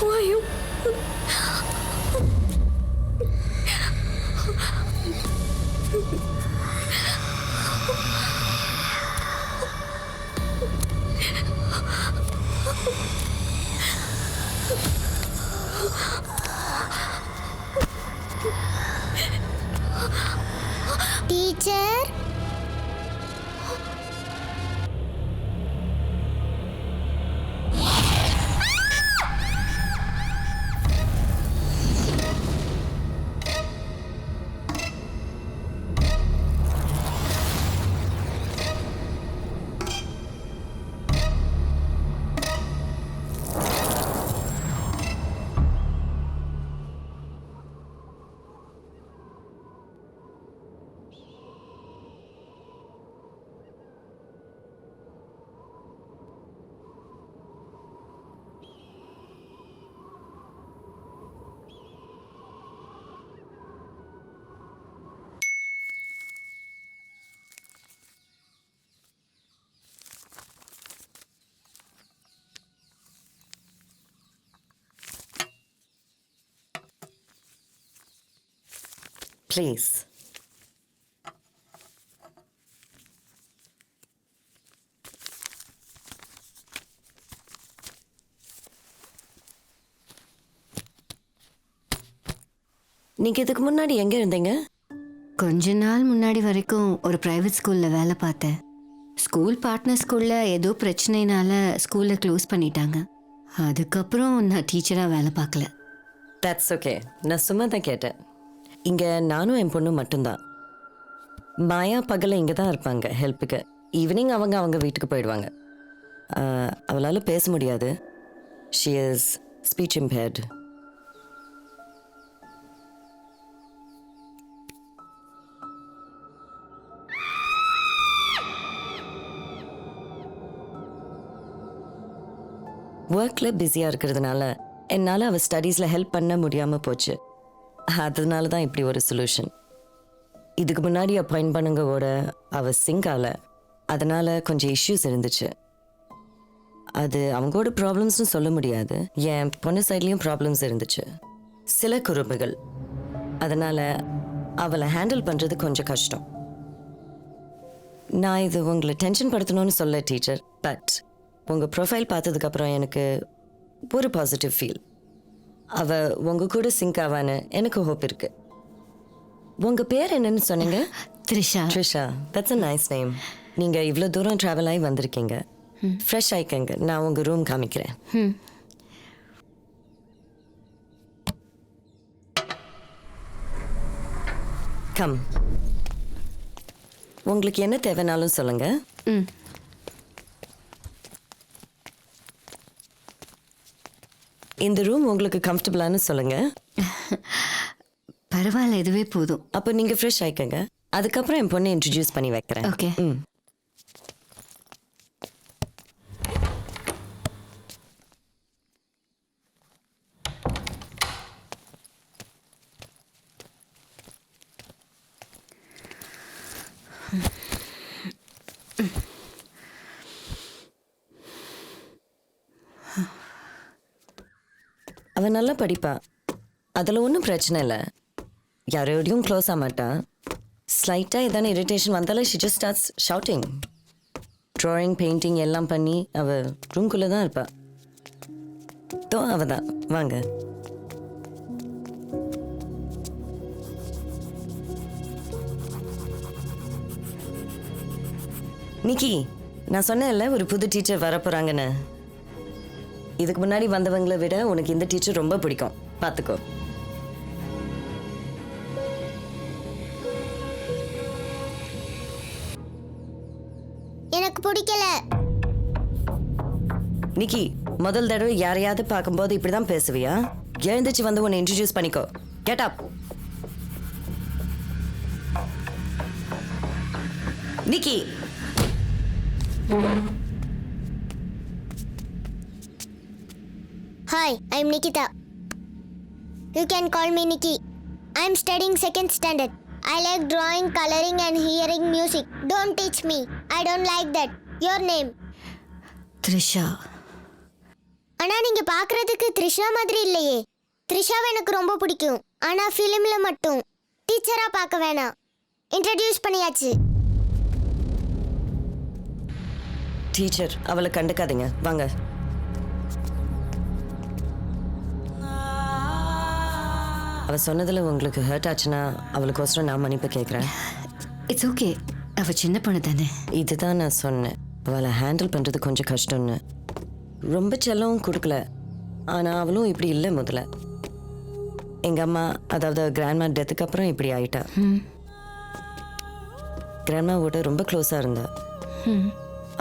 Why you? Teacher? Please. நீங்க இதுக்கு முன்னாடி எங்க இருந்தீங்க? கொஞ்ச நாள் முன்னாடி வரைக்கும் ஒரு பிரைவேட் ஸ்கூலில் வேலை பார்த்தேன். ஸ்கூல் பார்ட்னர் ஸ்கூலில் ஏதோ பிரச்சனைனால ஸ்கூலை க்ளோஸ் பண்ணிட்டாங்க. அதுக்கப்புறம் நான் டீச்சராக வேலை பார்க்கல. That's okay. நான் சும்மா தான் கேட்டேன். இங்கே நானும் என் பொண்ணும் மட்டும்தான். மாயா பகலில் இங்கே தான் இருப்பாங்க ஹெல்ப்புக்கு. ஈவினிங் அவங்க வீட்டுக்கு போயிடுவாங்க. அவளால் பேச முடியாது. She is speech impaired. ஒர்க்கில் பிஸியாக இருக்கிறதுனால என்னால் அவள் ஸ்டடீஸில் ஹெல்ப் பண்ண முடியாமல் போச்சு. அதனால தான் இப்படி ஒரு சொல்யூஷன். இதுக்கு முன்னாடி அப்பாயிண்ட் பண்ணுங்கவோட அவள் சிங்க் ஆகலை. அதனால் கொஞ்சம் இஷ்யூஸ் இருந்துச்சு. அது அவங்களோட ப்ராப்ளம்ஸ்னு சொல்ல முடியாது. என் பொண்ணு சைட்லேயும் ப்ராப்ளம்ஸ் இருந்துச்சு, சில குறும்புகள். அதனால் அவளை ஹேண்டில் பண்ணுறது கொஞ்சம் கஷ்டம். நான் இது உங்களை டென்ஷன் படுத்தணும்னு சொல்ல டீச்சர். பட் உங்கள் ப்ரொஃபைல் பார்த்ததுக்கப்புறம் எனக்கு ஒரு பாசிட்டிவ் ஃபீல். அவள் உங்கள் கூட சிங்க் ஆவான்னு எனக்கு ஹோப் இருக்குது. உங்கள் பேர் என்னன்னு சொன்னீங்க? Trisha. Trisha, that's a nice name. நீங்கள் இவ்வளோ தூரம் ட்ராவல் ஆகி வந்திருக்கீங்க. ஃப்ரெஷ் ஆயிக்கங்க. நான் உங்கள் ரூம் காமிக்கிறேன். கம். உங்களுக்கு என்ன தேவைனாலும் சொல்லுங்கள். இந்த ரூம் உங்களுக்கு கம்ஃபர்டபுளானு சொல்லுங்க. பரவாயில்ல, இதுவே போதும். அப்போ நீங்க ஃப்ரெஷ் ஆயிக்கங்க. அதுக்கப்புறம் என் பொண்ணை இன்ட்ரடியூஸ் பண்ணி வைக்கிறேன். ஓகே. அவன் நல்லா படிப்பா, அதில் ஒன்றும் பிரச்சனை இல்லை. யாரோடையும் க்ளோஸ் ஆக மாட்டா. ஸ்லைட்டாக ஏதான இரிட்டேஷன் வந்தாலும் she just starts shouting. Drawing, painting எல்லாம் பண்ணி அவள் ரூம்குள்ளே தான் இருப்பாள். தோ அவள் தான். வாங்க. நிக்கி, நான் சொன்னேன்ல ஒரு புது டீச்சர் வரப்போகிறாங்கன்னு. இதுக்கு முன்னாடி வந்தவங்களை விட உனக்கு இந்த டீச்சர் ரொம்ப பிடிக்கும். பார்த்துக்கோ. எனக்கு பிடிக்கல. நிக்கி, முதல் தடவை யாரையாவது பார்க்கும்போது இப்படிதான் பேசுவியா? எழுந்துச்சு வந்து உன்னை இன்ட்ரடியூஸ் பண்ணிக்கோ. Get up. Nikki. Hi, I'm Nikita. You can call me Nikki. I'm studying 2nd standard. I like drawing, coloring and hearing music. Don't teach me. I don't like that. Your name? Trisha. ஆனா நீங்க பார்க்கிறதுக்கு த்ரிஷா மாதிரி இல்லையே. த்ரிஷாவை எனக்கு ரொம்ப பிடிக்கும். ஆனா ஃபிலிம்ல மட்டும். டீச்சரா பார்க்க வேணாம். இன்ட்ரடியூஸ் பண்ணியாச்சு. டீச்சர் அவளை கண்டுக்காதீங்க, வாங்க. அவள் சொன்னதில் உங்களுக்கு ஹர்ட் ஆச்சுன்னா அவளுக்கோசரம் நான் மன்னிப்பு கேட்குறேன். இட்ஸ் ஓகே, அவ சின்ன பொண்ணு தானே. இதுதான் நான் சொன்னேன், அவளை ஹேண்டில் பண்ணுறது கொஞ்சம் கஷ்டம்னு. ரொம்ப செல்லவும் கொடுக்கல, ஆனால் அவளும் இப்படி இல்லை. முதல்ல எங்கள் அம்மா, அதாவது கிராண்ட்மா டெத்துக்கு அப்புறம் இப்படி ஆயிட்டா. கிராண்ட்மாவோட ரொம்ப க்ளோஸாக இருந்தா.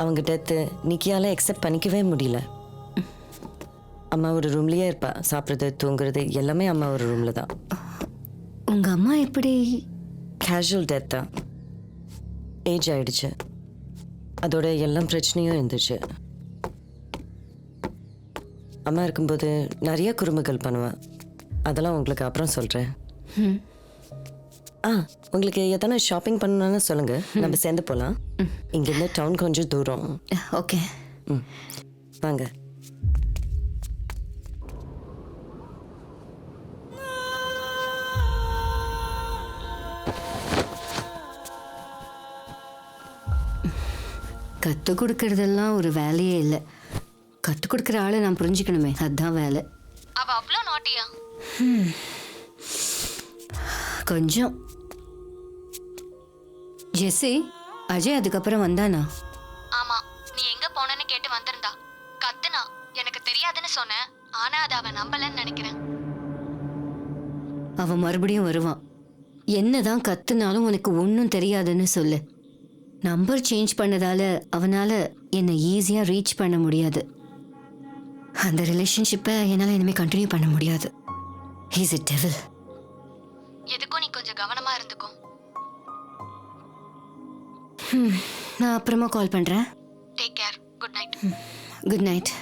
அவங்க டெத்து நிக்கியால் எக்ஸெப்ட் பண்ணிக்கவே முடியல. அம்மா ஒரு ரூம்லேயே இருப்பா, சாப்பிட்றது தூங்குறது எல்லாமே அம்மா ஒரு ரூமில் தான். உங்க அம்மா எப்படி? கேஷுவல் டெத் தான், ஏஜ் ஆயிடுச்சு. அதோட எல்லாம் பிரச்சனையும் இருந்துச்சு. அம்மா இருக்கும்போது நிறைய குறும்புகள் பண்ணுவேன், அதெல்லாம் உங்களுக்கு அப்புறம் சொல்கிறேன். உங்களுக்கு எத்தனை ஷாப்பிங் பண்ணணும்னு சொல்லுங்கள், நம்ம சேர்ந்து போகலாம். இங்கேருந்து டவுன் கொஞ்சம் தூரம். ஓகே, வாங்க. கற்றுக் கொடுக்கறதெல்லாம் ஒரு வேலையே இல்லை. கற்றுக் கொடுக்குற ஆளை நான் புரிஞ்சுக்கணுமே, அதுதான் வேலை. அவ அவ்வளோ நாட்டியா? கொஞ்சம். ஜெஸ்ஸி, அஜய் அதுக்கப்புறம் வந்தானா? ஆமா, நீ எங்க போனன்னு கேட்டு வந்திருந்தா. கத்துனா, எனக்கு தெரியாதுன்னு சொன்னேன். ஆனா அதை அவன் நம்பலன்னு நினைக்கிறேன். அவன் மறுபடியும் வருவான். என்னதான் கத்துனாலும் உனக்கு ஒன்றும் தெரியாதுன்னு சொல்லு. நம்பர் சேஞ்ச் பண்ணதால அவனால என்னை ஈஸியாக ரீச் பண்ண முடியாது. அந்த ரிலேஷன்ஷிப்பை என்னால் இனிமேல் கண்டினியூ பண்ண முடியாது. He's a devil. எதுக்கும் நீ கொஞ்சம் கவனமா இருந்துக்கோ. நான் அப்புறமா கால் பண்ணுறேன். Take care. Good night. Good night.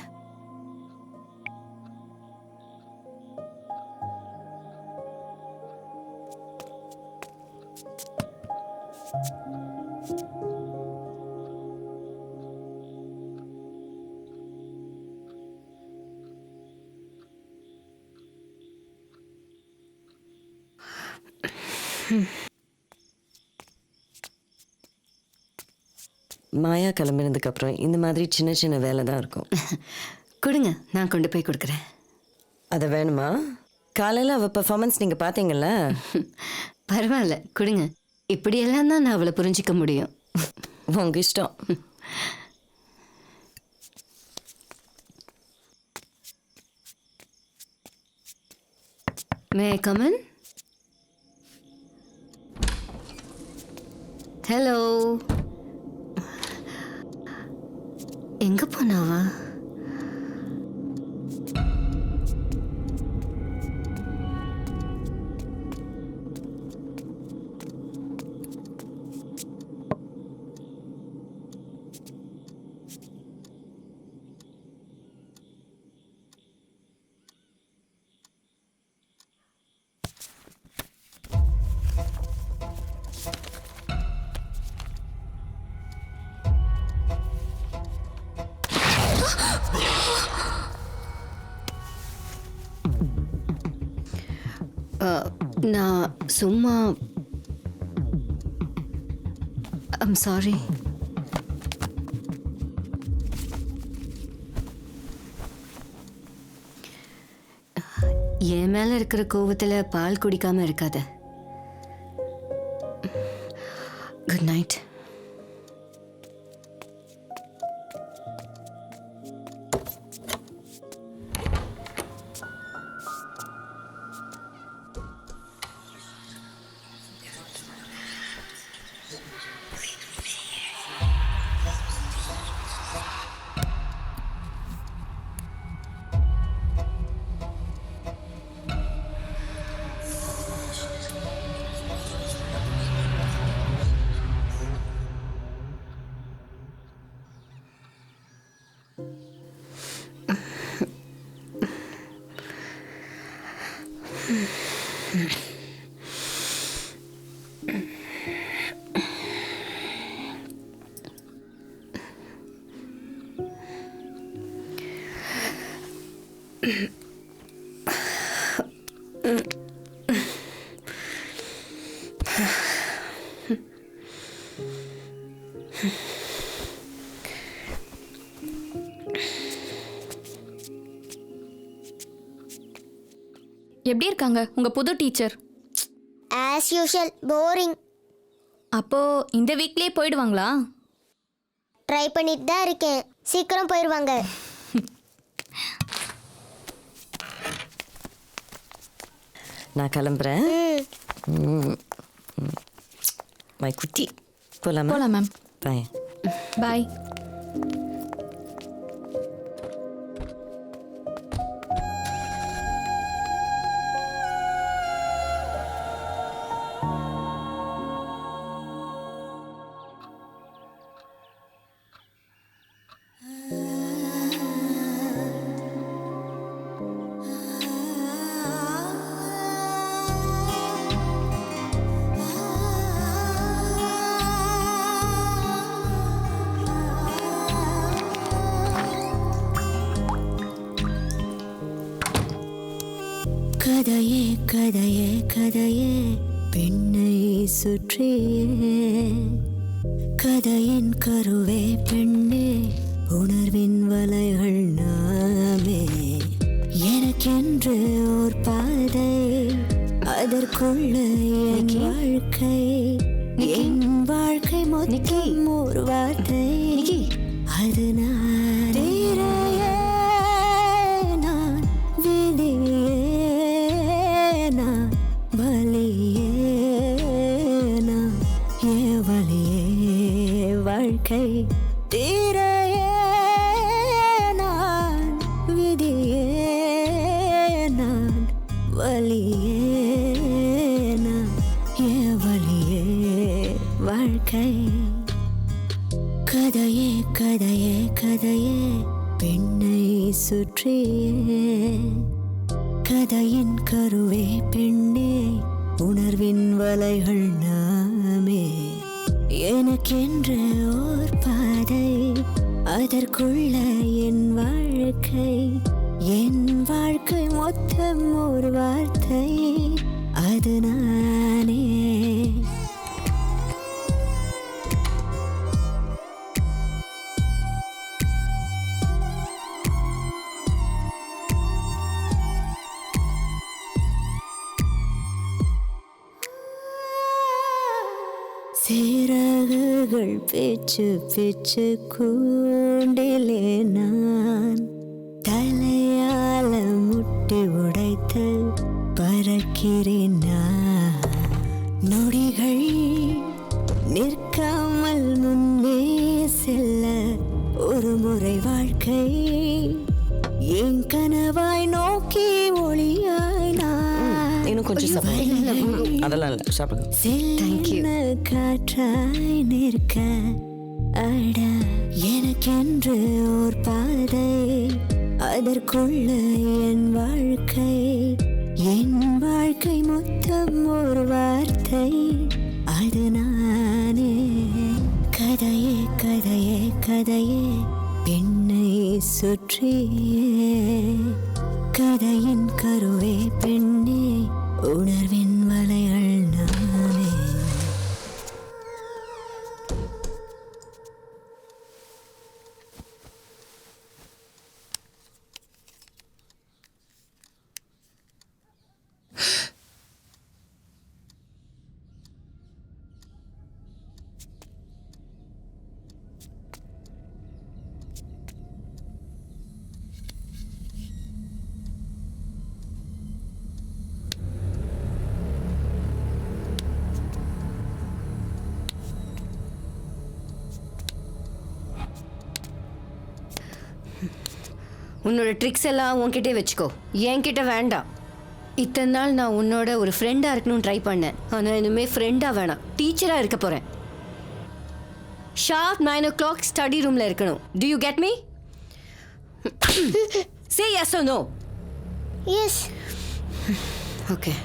Maya கிளம்பினதுக்கு அப்புறம் இந்த மாதிரி சின்ன சின்ன வேலை தான் இருக்கும். கொடுங்க, நான் கொண்டு போய் கொடுக்குறேன். அதை வேணுமா? காலையில் அவள் பெர்ஃபார்மன்ஸ் நீங்கள் பார்த்தீங்கல்ல? பரவாயில்ல, கொடுங்க. இப்படியெல்லாம் தான் நான் அவளை புரிஞ்சிக்க முடியும். உங்கள் இஷ்டம். மே ஐ கம் இன்? ஹலோ. எங்க போனாவா? நான் சும்மா. I'm sorry. என் மேல இருக்கிற கோவத்துல பால் குடிக்காம இருக்காத. Good night. எப்படி இருக்காங்க உங்க புது டீச்சர்? As usual boring. அப்போ இந்த வீக்லயே போயிடுவாங்களா? ட்ரை பண்ணிட்டு தான் இருக்கேன். சீக்கிரம் போயிடுவாங்க. நான் கிளம்புறேன். மை குட்டி போலாமா? போலாம் மேம். பாய். பாய். கதையே கதையே கதையே பெண்ணை சுற்றியே கதையின் கருவே பெண்ணே உணர்வின் வலைகள் நாமே எனக்கென்று ஓர் பாதை அதற்குள்ள என் வாழ்க்கை என் வாழ்க்கை மொத்தம் ஒரு வார்த்தை அது நான் நான் விதியே நான் வலியே நான் வலியே வாழ்க்கை தீரையே நான் விதியே நான் வலியே நான் வலியே வாழ்க்கை கதையே கதையே கதையே பெண்ணை சுற்றியே கதையின் கருவே பெண்ணே உணர்வின் வலைகள் நாமே எனக்கென்று ஓர் பாதை அதற்குள்ள என் வாழ்க்கை மொத்தம் ஒரு வார்த்தை அது நானே சிறகுகள் பிச்சு பிச்சு கூண்டிலே நான் தலையால முட்டி உடைத்து பறக்கிறேன் நான் நொடிகள் நிற்காமல் முன்னே செல்ல ஒரு முறை வாழ்க்கை என் கனவாய் நோக்கி ஒளியாய் நான் இன்னும் கொஞ்சம் சாப்பிடு. அதெல்லாம் இல்லை, சாப்பிடுங்க. சில்லுன காற்றாய் நிற்க அட எனக்கென்று ஓர் பாதை அதற்குள்ள என் வாழ்க்கை மொத்தம் ஒரு வார்த்தை அது நானே கதையே கதையே கதையே பெண்ணை சுற்றியே கதையின் கருவே பெண்ணே உணர்வின் வலைகள் நாமே உன்னோட ட்ரிக்ஸ் எல்லாம் உன்கிட்டே வச்சுக்கோ, என்கிட்ட வேண்டாம். இத்தனை நாள் நான் உன்னோட ஒரு ஃப்ரெண்டாக இருக்கணும்னு ட்ரை பண்ணேன். ஆனால் இனிமேல் ஃப்ரெண்டாக வேணாம், டீச்சராக இருக்க போகிறேன். ஷார்ப் 9 o'clock ஸ்டடி ரூமில் இருக்கணும். Do you get me? Say yes or no. Yes. Okay.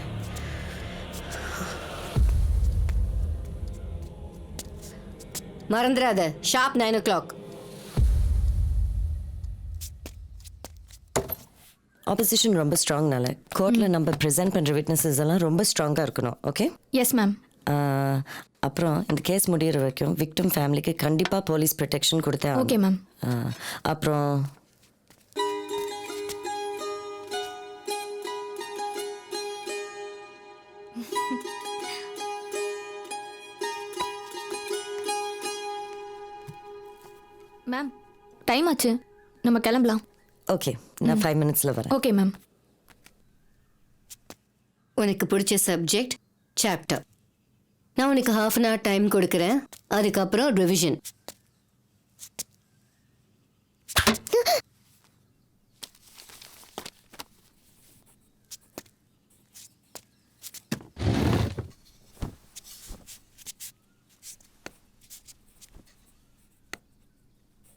மறந்துடாத, ஷார்ப் 9 o'clock. ஆப்போசிஷன் ரொம்ப ஸ்ட்ராங்னால கோர்ட்டில் நம்ம ப்ரெசென்ட் பண்ணுற விட்னஸஸ் எல்லாம் ரொம்ப ஸ்ட்ராங்காக இருக்கணும். ஓகே? Yes ma'am. அப்புறம் இந்த கேஸ் முடிகிற வரைக்கும் விக்டிம் ஃபேமிலிக்கு கண்டிப்பாக போலீஸ் ப்ரொடெக்ஷன் கொடுத்தேன். Okay ma'am. அப்புறம் மேம் டைம் ஆச்சு, நம்ம கிளம்பலாம். ஓகே, நான் 5 மினிட்ஸில் வரேன். Okay ma'am. உனக்கு பிடிச்ச சப்ஜெக்ட் சாப்டர். நான் உனக்கு 1/2 அன் ஹவர் டைம் கொடுக்குறேன். அதுக்கப்புறம் ரிவிஷன்.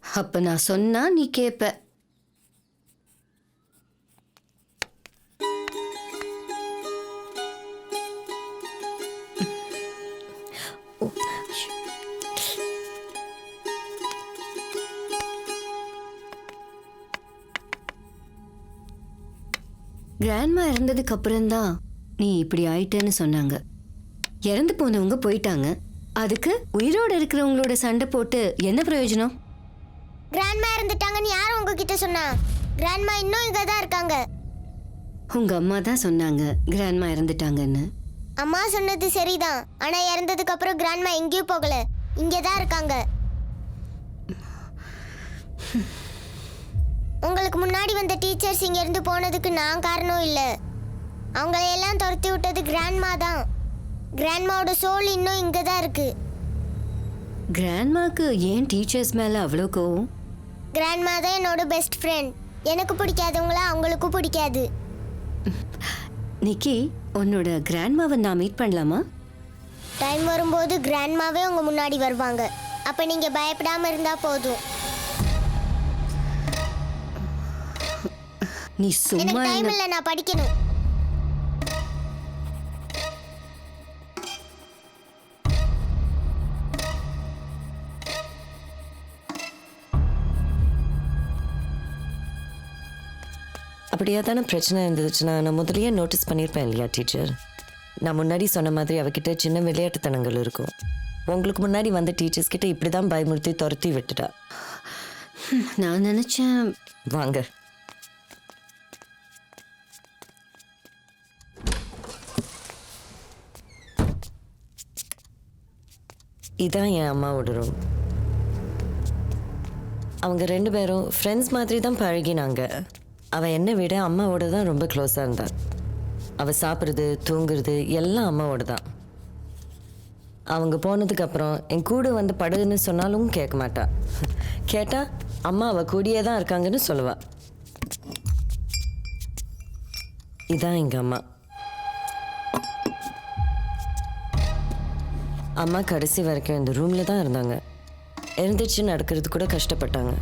அப்ப நான் சொன்னா நீ கேப்ப. கிராண்ட்மா இறந்ததுக்கு அப்புறம்தான் நீ இப்படி ஆயிட்டேன்னு சொன்னாங்க. இறந்து போனவங்க போயிட்டாங்க, அதுக்கு உயிரோட இருக்கிறவங்களோட சண்டை போட்டு என்ன பிரயோஜனம்? கிராண்ட்மா இறந்துட்டாங்கன்னு யார் உங்ககிட்ட சொன்னா? கிராண்ட்மா இன்னும் இங்க தான் இருக்காங்க. உங்க அம்மா தான் சொன்னாங்க கிராண்ட்மா இறந்துட்டாங்கன்னு. அம்மா சொன்னது சரிதான், ஆனா இறந்ததுக்கு அப்புறம் கிராண்ட்மா எங்கேயும் போகல, இங்கே தான் இருக்காங்க. உங்களுக்கு முன்னாடி வந்த டீச்சர்ஸ் இங்க இருந்து போனதுக்கு நான் காரணம் இல்ல. அவங்களையெல்லாம் துரத்தி விட்டது கிராண்ட்மா தான். கிராண்ட்மாவோட சோல் இன்னும் இங்க தான் இருக்கு. கிராண்ட்மாக்கு ஏன் டீச்சர்ஸ் மேல அவ்வளோ கோவம்? கிராண்ட்மா தான் என்னோட பெஸ்ட் ஃப்ரெண்ட். எனக்கு பிடிக்காதவங்கள அவங்களுக்கும் பிடிக்காது. நிக்கி, உன்னோட கிராண்ட்மாவை நான் மீட் பண்ணலாமா? டைம் வரும்போது கிராண்ட்மாவே உங்க முன்னாடி வருவாங்க. அப்ப நீங்க பயப்படாம இருந்தா போதும். நீ எனக்கு சும்மா டைம் இல்ல, நான் படிக்கணும். அப்படியே தானே பிரச்சனை இருந்துச்சுன்னா நான் முதலையே நோட்டீஸ் பண்ணியிருப்பேன் இல்லையா டீச்சர்? நான் முன்னாடி சொன்ன மாதிரி அவகிட்ட சின்ன விளையாட்டுத்தனங்கள் இருக்கும். உங்களுக்கு முன்னாடி வந்த டீச்சர்ஸ் கிட்ட இப்படி தான் பயமுறுத்தி துரத்தி விட்டுட்டா. நான் நினைச்சேன். வாங்க. இதான் என் அம்மாவோட ரூம். அவங்க 2 பேரும் ஃப்ரெண்ட்ஸ் மாதிரி தான் பழகினாங்க. அவள் என்னை விட அம்மாவோட தான் ரொம்ப க்ளோஸாக இருந்தாள். அவள் சாப்பிட்றது தூங்குறது எல்லாம் அம்மாவோட தான். அவங்க போனதுக்கப்புறம் என் கூட வந்து படுதுன்னு சொன்னாலும் கேட்க மாட்டா. கேட்டால் அம்மா அவள் கூடியே தான் இருக்காங்கன்னு சொல்லுவா. இதான் எங்கள் அம்மா. அம்மா கடைசி வரைக்கும் இந்த ரூமில் தான் இருந்தாங்க. எழுந்திரிச்சு நடக்கிறது கூட கஷ்டப்பட்டாங்க.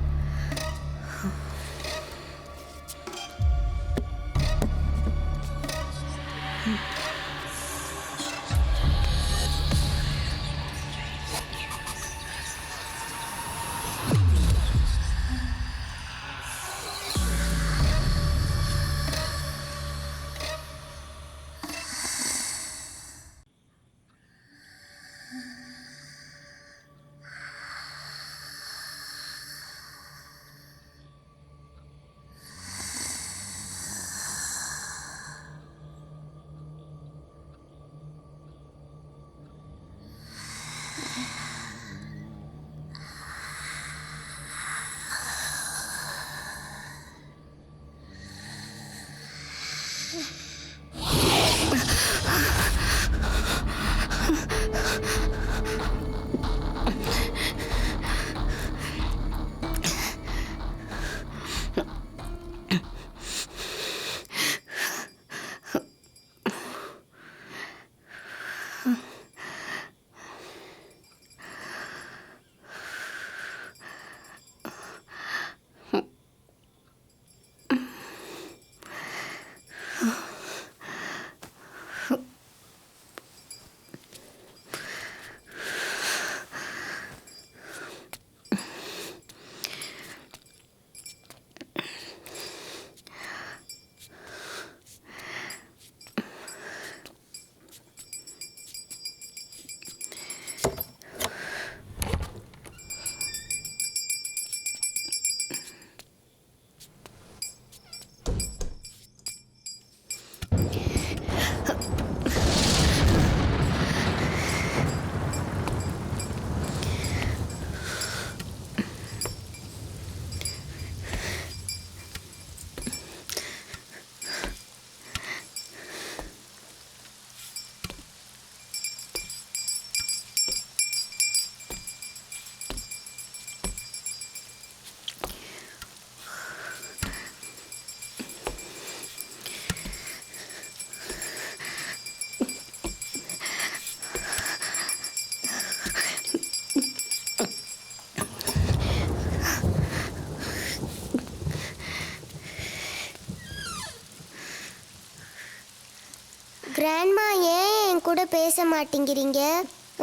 கிராண்ட்மா ஏன் என் கூட பேச மாட்டேங்கிறீங்க?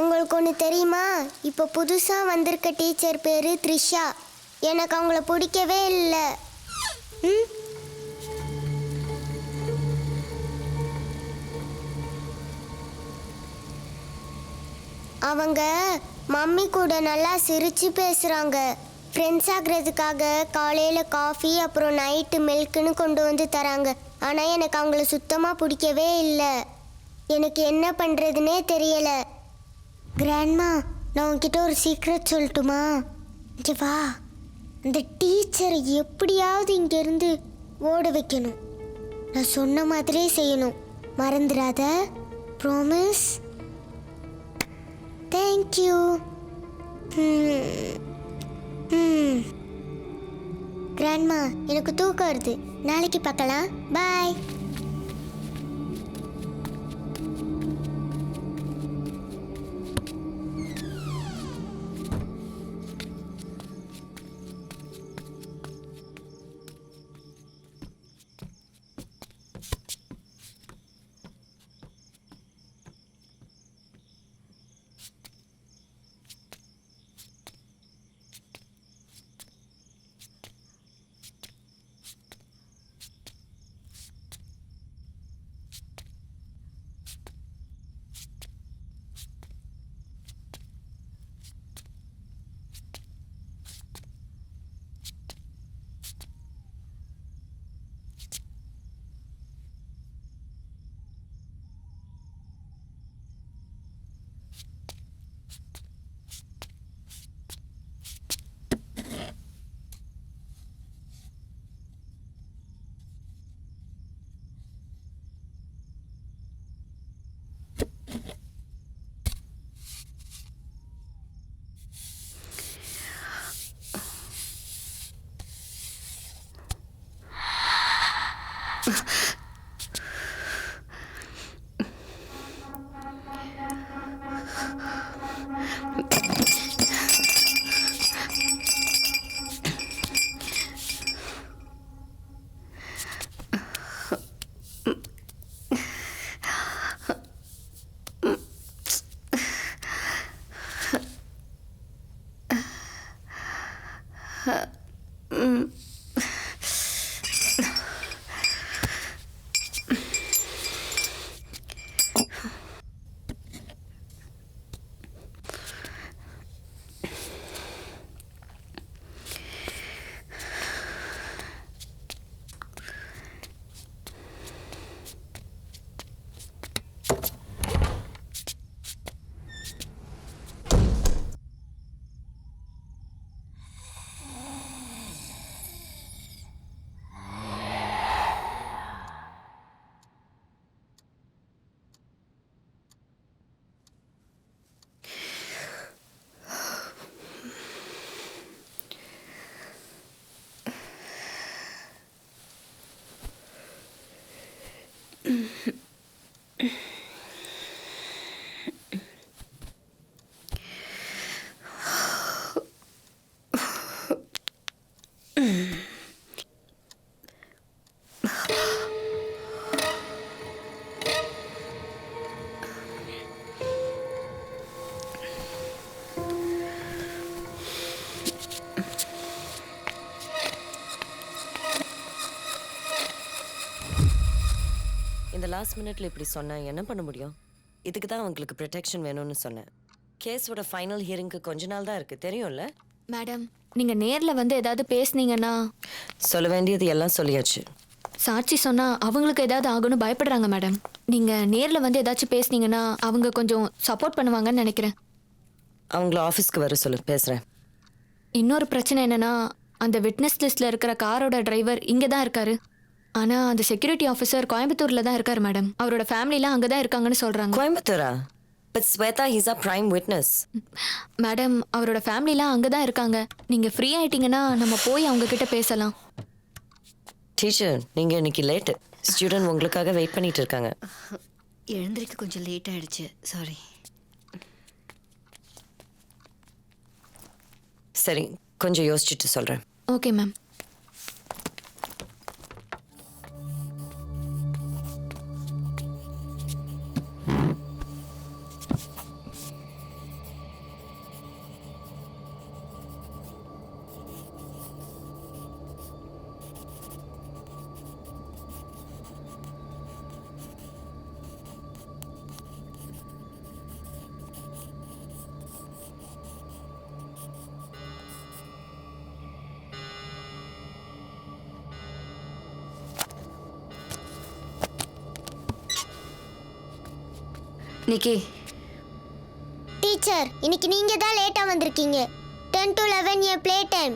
உங்களுக்கு ஒன்று தெரியுமா? இப்போ புதுசாக வந்திருக்க டீச்சர் பேர் த்ரிஷா. எனக்கு அவங்கள பிடிக்கவே இல்லை. ம், அவங்க மம்மி கூட நல்லா சிரிச்சு பேசுகிறாங்க. ஃப்ரெண்ட்ஸ் ஆகிறதுக்காக காலையில் காஃபி அப்புறம் நைட்டு மில்க்குன்னு கொண்டு வந்து தராங்க. ஆனால் எனக்கு அவங்கள சுத்தமாக பிடிக்கவே இல்லை. எனக்கு என்ன பண்ணுறதுனே தெரியலை. கிராண்ட்மா, நான் உங்ககிட்ட ஒரு சீக்ரெட் சொல்லட்டுமா? இங்கே வா. அந்த டீச்சரை எப்படியாவது இங்கேருந்து ஓட வைக்கணும். நான் சொன்ன மாதிரியே செய்யணும். மறந்துடாத. ப்ராமிஸ்? தேங்க்யூ. கிராண்ட்மா, எனக்கு தூக்கம் வருது. நாளைக்கு பார்க்கலாம். பாய். இந்த லாஸ்ட் மினிட்ல இப்படி சொன்னா என்ன பண்ண முடியும்? இதுக்கு தான் அவங்களுக்கு ப்ரொடெக்ஷன் வேணும்னு சொன்னேன். கேஸோட ஃபைனல் ஹியரிங்க்கு கொஞ்ச நாள் தான் இருக்கு, தெரியும்ல? மேடம், நீங்க நேர்ல வந்து ஏதாவது பேசுனீங்கன்னா சொல்ல வேண்டியது எல்லாம் சொல்லியாச்சு. சாட்சி சொன்னா அவங்களுக்கு ஏதாவது ஆகும்னு பயப்படுறாங்க மேடம். நீங்க நேர்ல வந்து ஏதாச்சும் பேசுனீங்கன்னா அவங்க கொஞ்சம் சப்போர்ட் பண்ணுவாங்கன்னு நினைக்கிறேன். அவங்கள ஆஃபீஸ்க்கு வர சொல்லு, பேசுறேன். இன்னொரு பிரச்சனை என்னன்னா, அந்த விட்னஸ் லிஸ்ட்ல இருக்கிற காரோட டிரைவர் இங்க தான் இருக்காரு. ஆனா அந்த செக்யூரிட்டி ஆஃபீஸர் கோயம்புத்தூர்ல தான் இருக்காரு மேடம். அவரோட ஃபேமிலிலாம் அங்க தான் இருக்காங்கன்னு சொல்றாங்க. கோயம்புத்தூரா? But Shweta his a prime witness. Madam, அவரோட ஃபேமிலிலாம் அங்க தான் இருக்காங்க. நீங்க ஃப்ரீ ஆயிட்டீங்கன்னா நம்ம போய் அவங்க கிட்ட பேசலாம். டீச்சர், நீங்க இன்னைக்கு லேட்டு. ஸ்டூடெண்ட் உங்களுக்காக வெயிட் பண்ணிட்டு இருக்காங்க. எழுந்திருக்க கொஞ்சம் லேட் ஆயிடுச்சு, சாரி. சரி, கொஞ்சம் யோசிச்சுட்டு சொல்றேன். Okay ma'am. நிக்கி, டீச்சர் இன்னைக்கு நீங்க தான் லேட்டா வந்திருக்கீங்க. 10 to 11 year play time.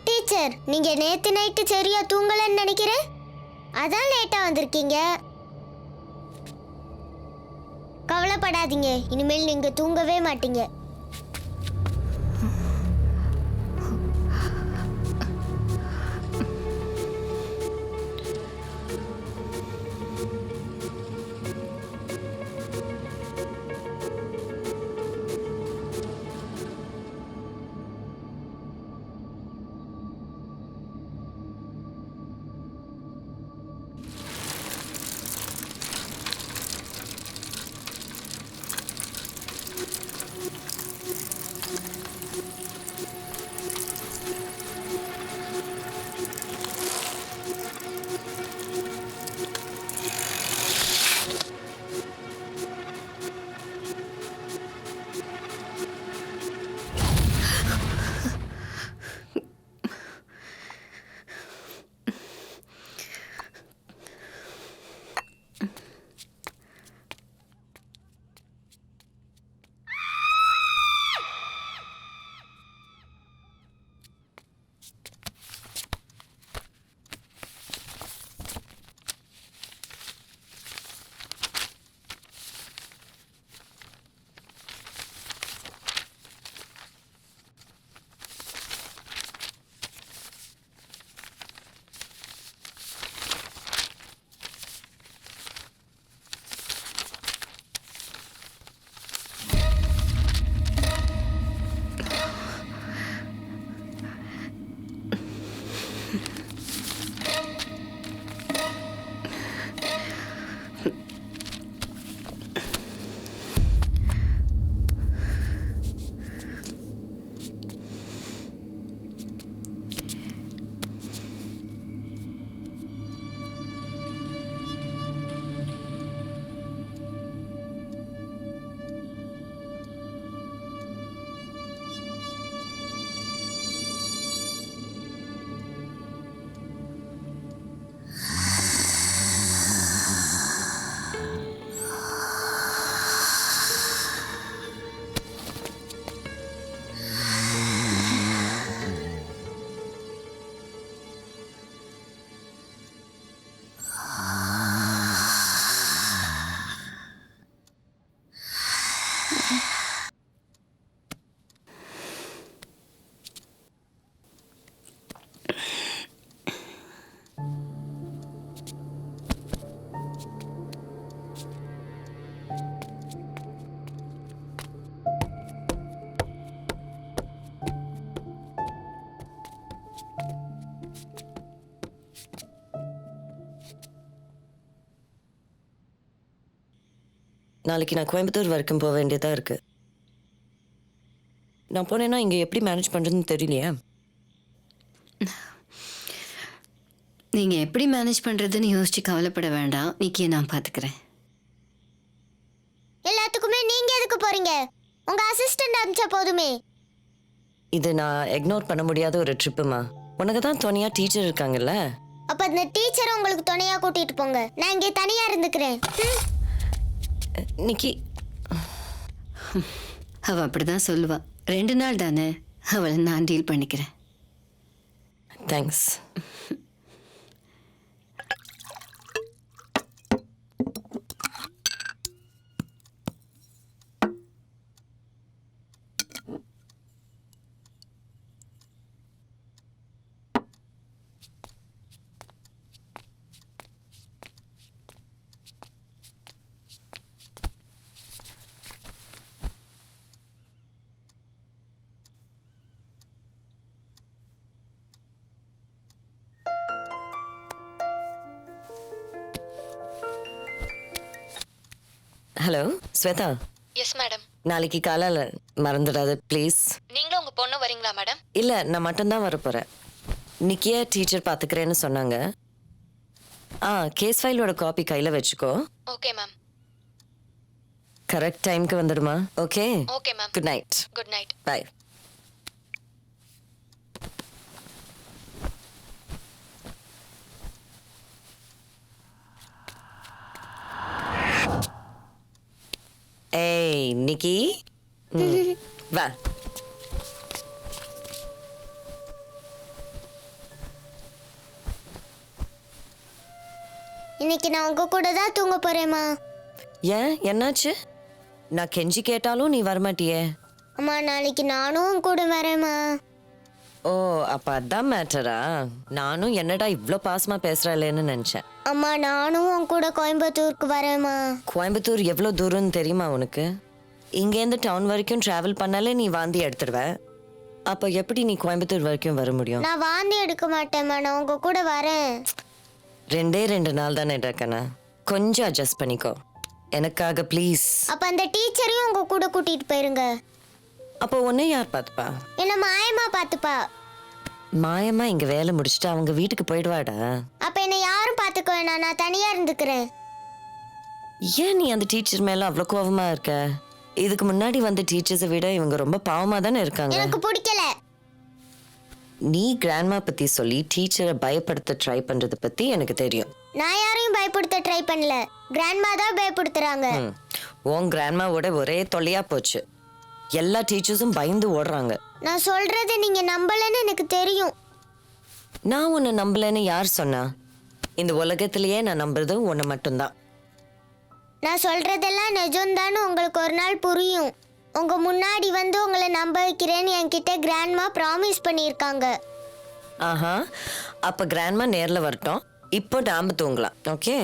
Teacher நீங்க நேத்து நைட்டு சரியா தூங்கலன்னு நினைக்கிறேன், அதான் லேட்டா வந்திருக்கீங்க. கவலைப்படாதீங்க, இனிமேல் நீங்க தூங்கவே மாட்டீங்க. நாளைக்கு நான் கோயம்புத்தூர் வரைக்கும் போக வேண்டியதாக இருக்கு. நான் போனேன்னா இங்கே எப்படி மேனேஜ் பண்ணுறதுன்னு தெரியலையா? நீங்க எப்படி மேனேஜ் பண்றதுன்னு யோசிச்சு கவலைப்பட வேண்டாம். நிக்கியை நான் பாத்துக்கிறேன். எல்லாத்துக்குமே நீங்க எதுக்கு போறீங்க? உங்க அசிஸ்டன்ட் அனுப்பிச்சா போதுமே. இது நான் இக்னோர் பண்ண முடியாத ஒரு ட்ரிப்புமா. உனக்கு தான் துணையாக டீச்சர் இருக்காங்கல்ல. அப்ப அந்த டீச்சரை உங்களுக்கு துணையா கூட்டிட்டு போங்க, நான் இங்கே தனியா இருந்துக்கிறேன். நிக்கி, அவ அப்படிதான் சொல்லுவா. 2 நாள் தானே, அவளை நான் டீல் பண்ணிக்கிறேன். Thanks. Hello Shweta. Yes madam. நாளைக்கு காலையில் மறந்துடாது ப்ளீஸ். நீங்களும் உங்க பொண்ணு வரீங்களா மேடம்? இல்லை, நான் மட்டும்தான் வரப்போகிறேன். நிக்கியா டீச்சர் பார்த்துக்கிறேன்னு சொன்னாங்க. கேஸ் ஃபைலோட காப்பி கையில் வச்சுக்கோ. Okay ma'am. கரெக்ட் டைம்க்கு வந்துடுமா? Okay. Okay ma'am. Good night. Good night. Bye. Nikki வா. இன்னைக்கு நான் உங்க கூட தான் தூங்க போறேம்மா. ஏன் என்னாச்சு? நான் கெஞ்சி கேட்டாலும் நீ வரமாட்டியே. அம்மா நாளைக்கு நானும் உன் கூட வரேம்மா. ஓ அப்ப அதான் மேட்டரா? நானும் என்னடா இவ்ளோ பாசமா பேசுறாளேன்னு நினைச்சேன். அம்மா நானும் உன் கூட கோயம்புத்தூருக்கு வரேம்மா. கோயம்புத்தூர் எவ்வளோ தூரம்னு தெரியுமா உனக்கு? இங்கேருந்து டவுன் வரைக்கும் டிராவல் பண்ணாலே நீ வாந்தி எடுத்துடுவ. அப்போ எப்படி நீ கோயம்புத்தூர் வரைக்கும் வர முடியும்? நான் வாந்தி எடுக்க மாட்டேம்மா, நான் உங்க கூட வரேன். 2 நாள் தானே இருக்கண்ணா, கொஞ்சம் அட்ஜஸ்ட் பண்ணிக்கோ எனக்காக ப்ளீஸ். அப்ப அந்த டீச்சரையும் உங்க கூட கூட்டிட்டு போயிருங்க. அப்போ உன்னை யார் பார்த்துப்பா? என்ன மாயமா பாத்துப்பா. மாயம்மா இங்கே வேலை முடிச்சுட்டு அவங்க வீட்டுக்கு போயிடுவாடா. அப்ப என்ன யாரும் பாத்துக்க வேணாம், நான் தனியா இருந்துக்கிறேன். ஏன் நீ அந்த டீச்சர் மேல அவ்வளோ கோவமா இருக்க? இதுக்கு முன்னாடி வந்த டீச்சர்ஸை விட இவங்க ரொம்ப பாவமா தானே இருக்காங்க. எனக்கு பிடிக்கல. நீ கிராண்ட்மா பத்தி சொல்லி டீச்சரை பயப்படுத்த ட்ரை பண்றது பத்தி எனக்கு தெரியும். நான் யாரையும் பயப்படுத்த ட்ரை பண்ணல, கிராண்ட்மா தான் பயப்படுத்துறாங்க. உன் கிராண்ட்மாவோட ஒரே தொல்லையா போச்சு. எல்லா டீச்சர்ஸும் பயந்து ஓடுறாங்க. நான் சொல்றதை நீங்க நம்பலன்னு எனக்கு தெரியும். நான் உன்னை நம்பலன்னு யார் சொன்னா? இந்த உலகத்திலேயே நான் நம்புறது உன்னை மட்டும்தான். நான் சொல்றதெல்லாம் நிஜம்தான்னு உங்களுக்கு ஒரு நாள் புரியும். உங்க முன்னாடி வந்து உங்களை நம்ப வைக்கிறேன்னு என்கிட்ட கிராண்ட்மா ப்ராமிஸ் பண்ணியிருக்காங்க. ஆஹா, அப்ப கிராண்ட்மா நேர்ல வரட்டும். இப்போ நாம தூங்கலாம். ஓகே?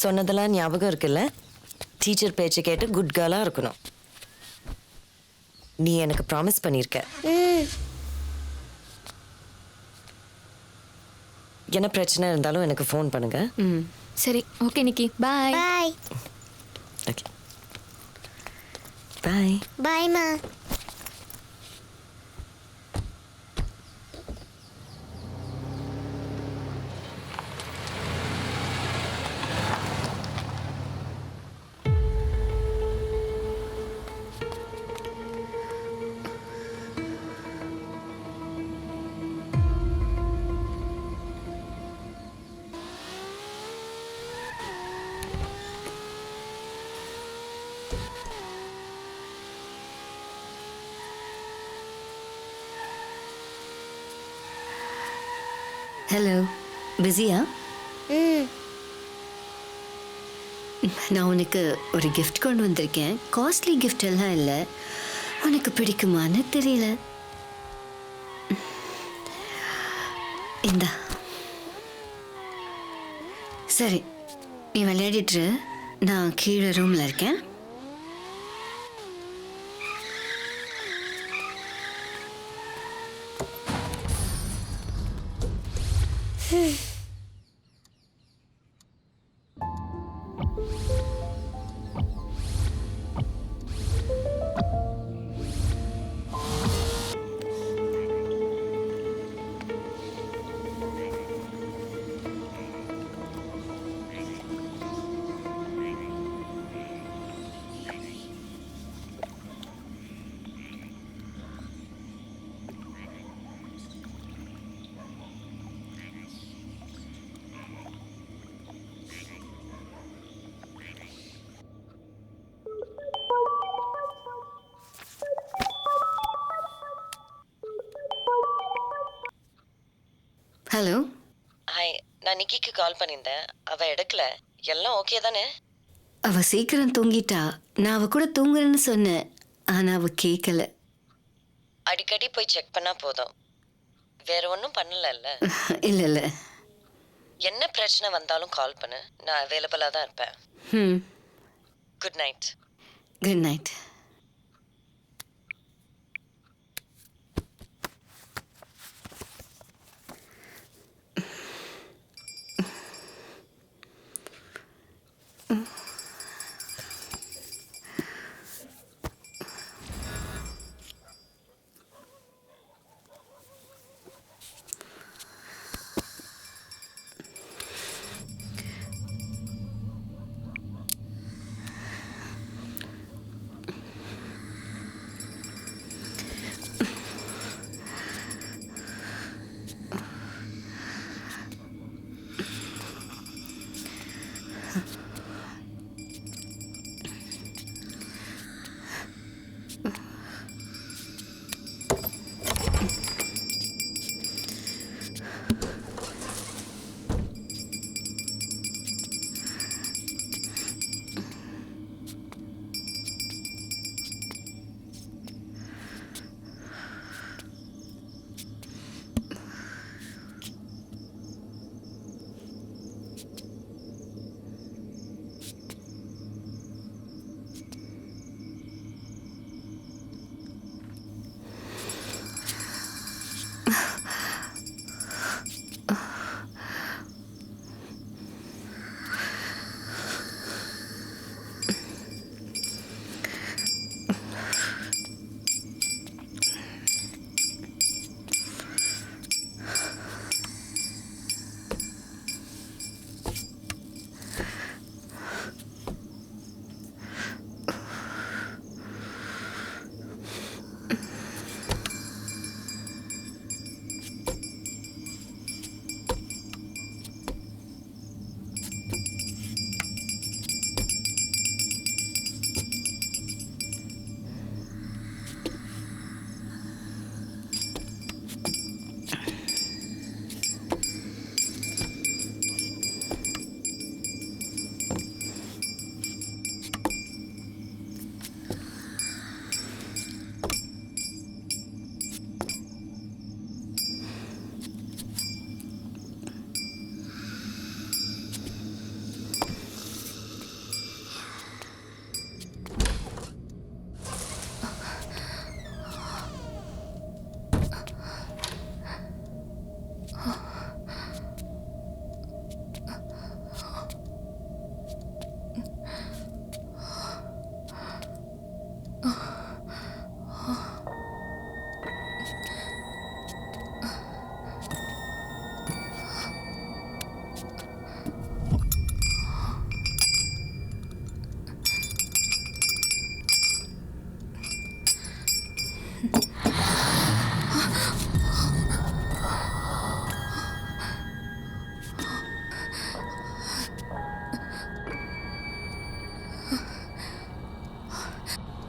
சொன்னதெல்லாம் ஞாபகம் இருக்குல்ல? டீச்சர் பேச்சு கேட்டு குட் கேர்லா இருக்கணும். நீ எனக்கு ப்ராமிஸ் பண்ணியிருக்க. என்ன பிரச்சனை இருந்தாலும் எனக்கு ஃபோன் பண்ணுங்க. ம். சரி okay Nikki bye. Bye. Okay bye. பாய்மா. ஹலோ, பிஸியா? ம். நான் உனக்கு ஒரு gift கொண்டு வந்திருக்கேன். காஸ்ட்லி gift எல்லாம் இல்லை. உனக்கு பிடிக்குமான்னு தெரியல. இந்தா. சரி, நீ விளையாடிட்டு இரு. நான் கீழே ரூமில் இருக்கேன். ஹலோ, ஹாய், நான் நிக்கிக்கு கால் பண்ணியிருந்தேன். அவள் எடுக்கல. எல்லாம் ஓகே தானே? அவ சீக்கிரம் தூங்கிட்டா. நான் அவ கூட தூங்குறேன்னு சொன்னேன். ஆனா அவ கேட்கல. அடிக்கடி போய் செக் பண்ணா போதும். வேற ஒன்றும் பண்ணலல்ல. இல்லை இல்லை. என்ன பிரச்சனை வந்தாலும் கால் பண்ணு. நான் அவைலபிளாக தான் இருப்பேன். ம். Good night. Good night.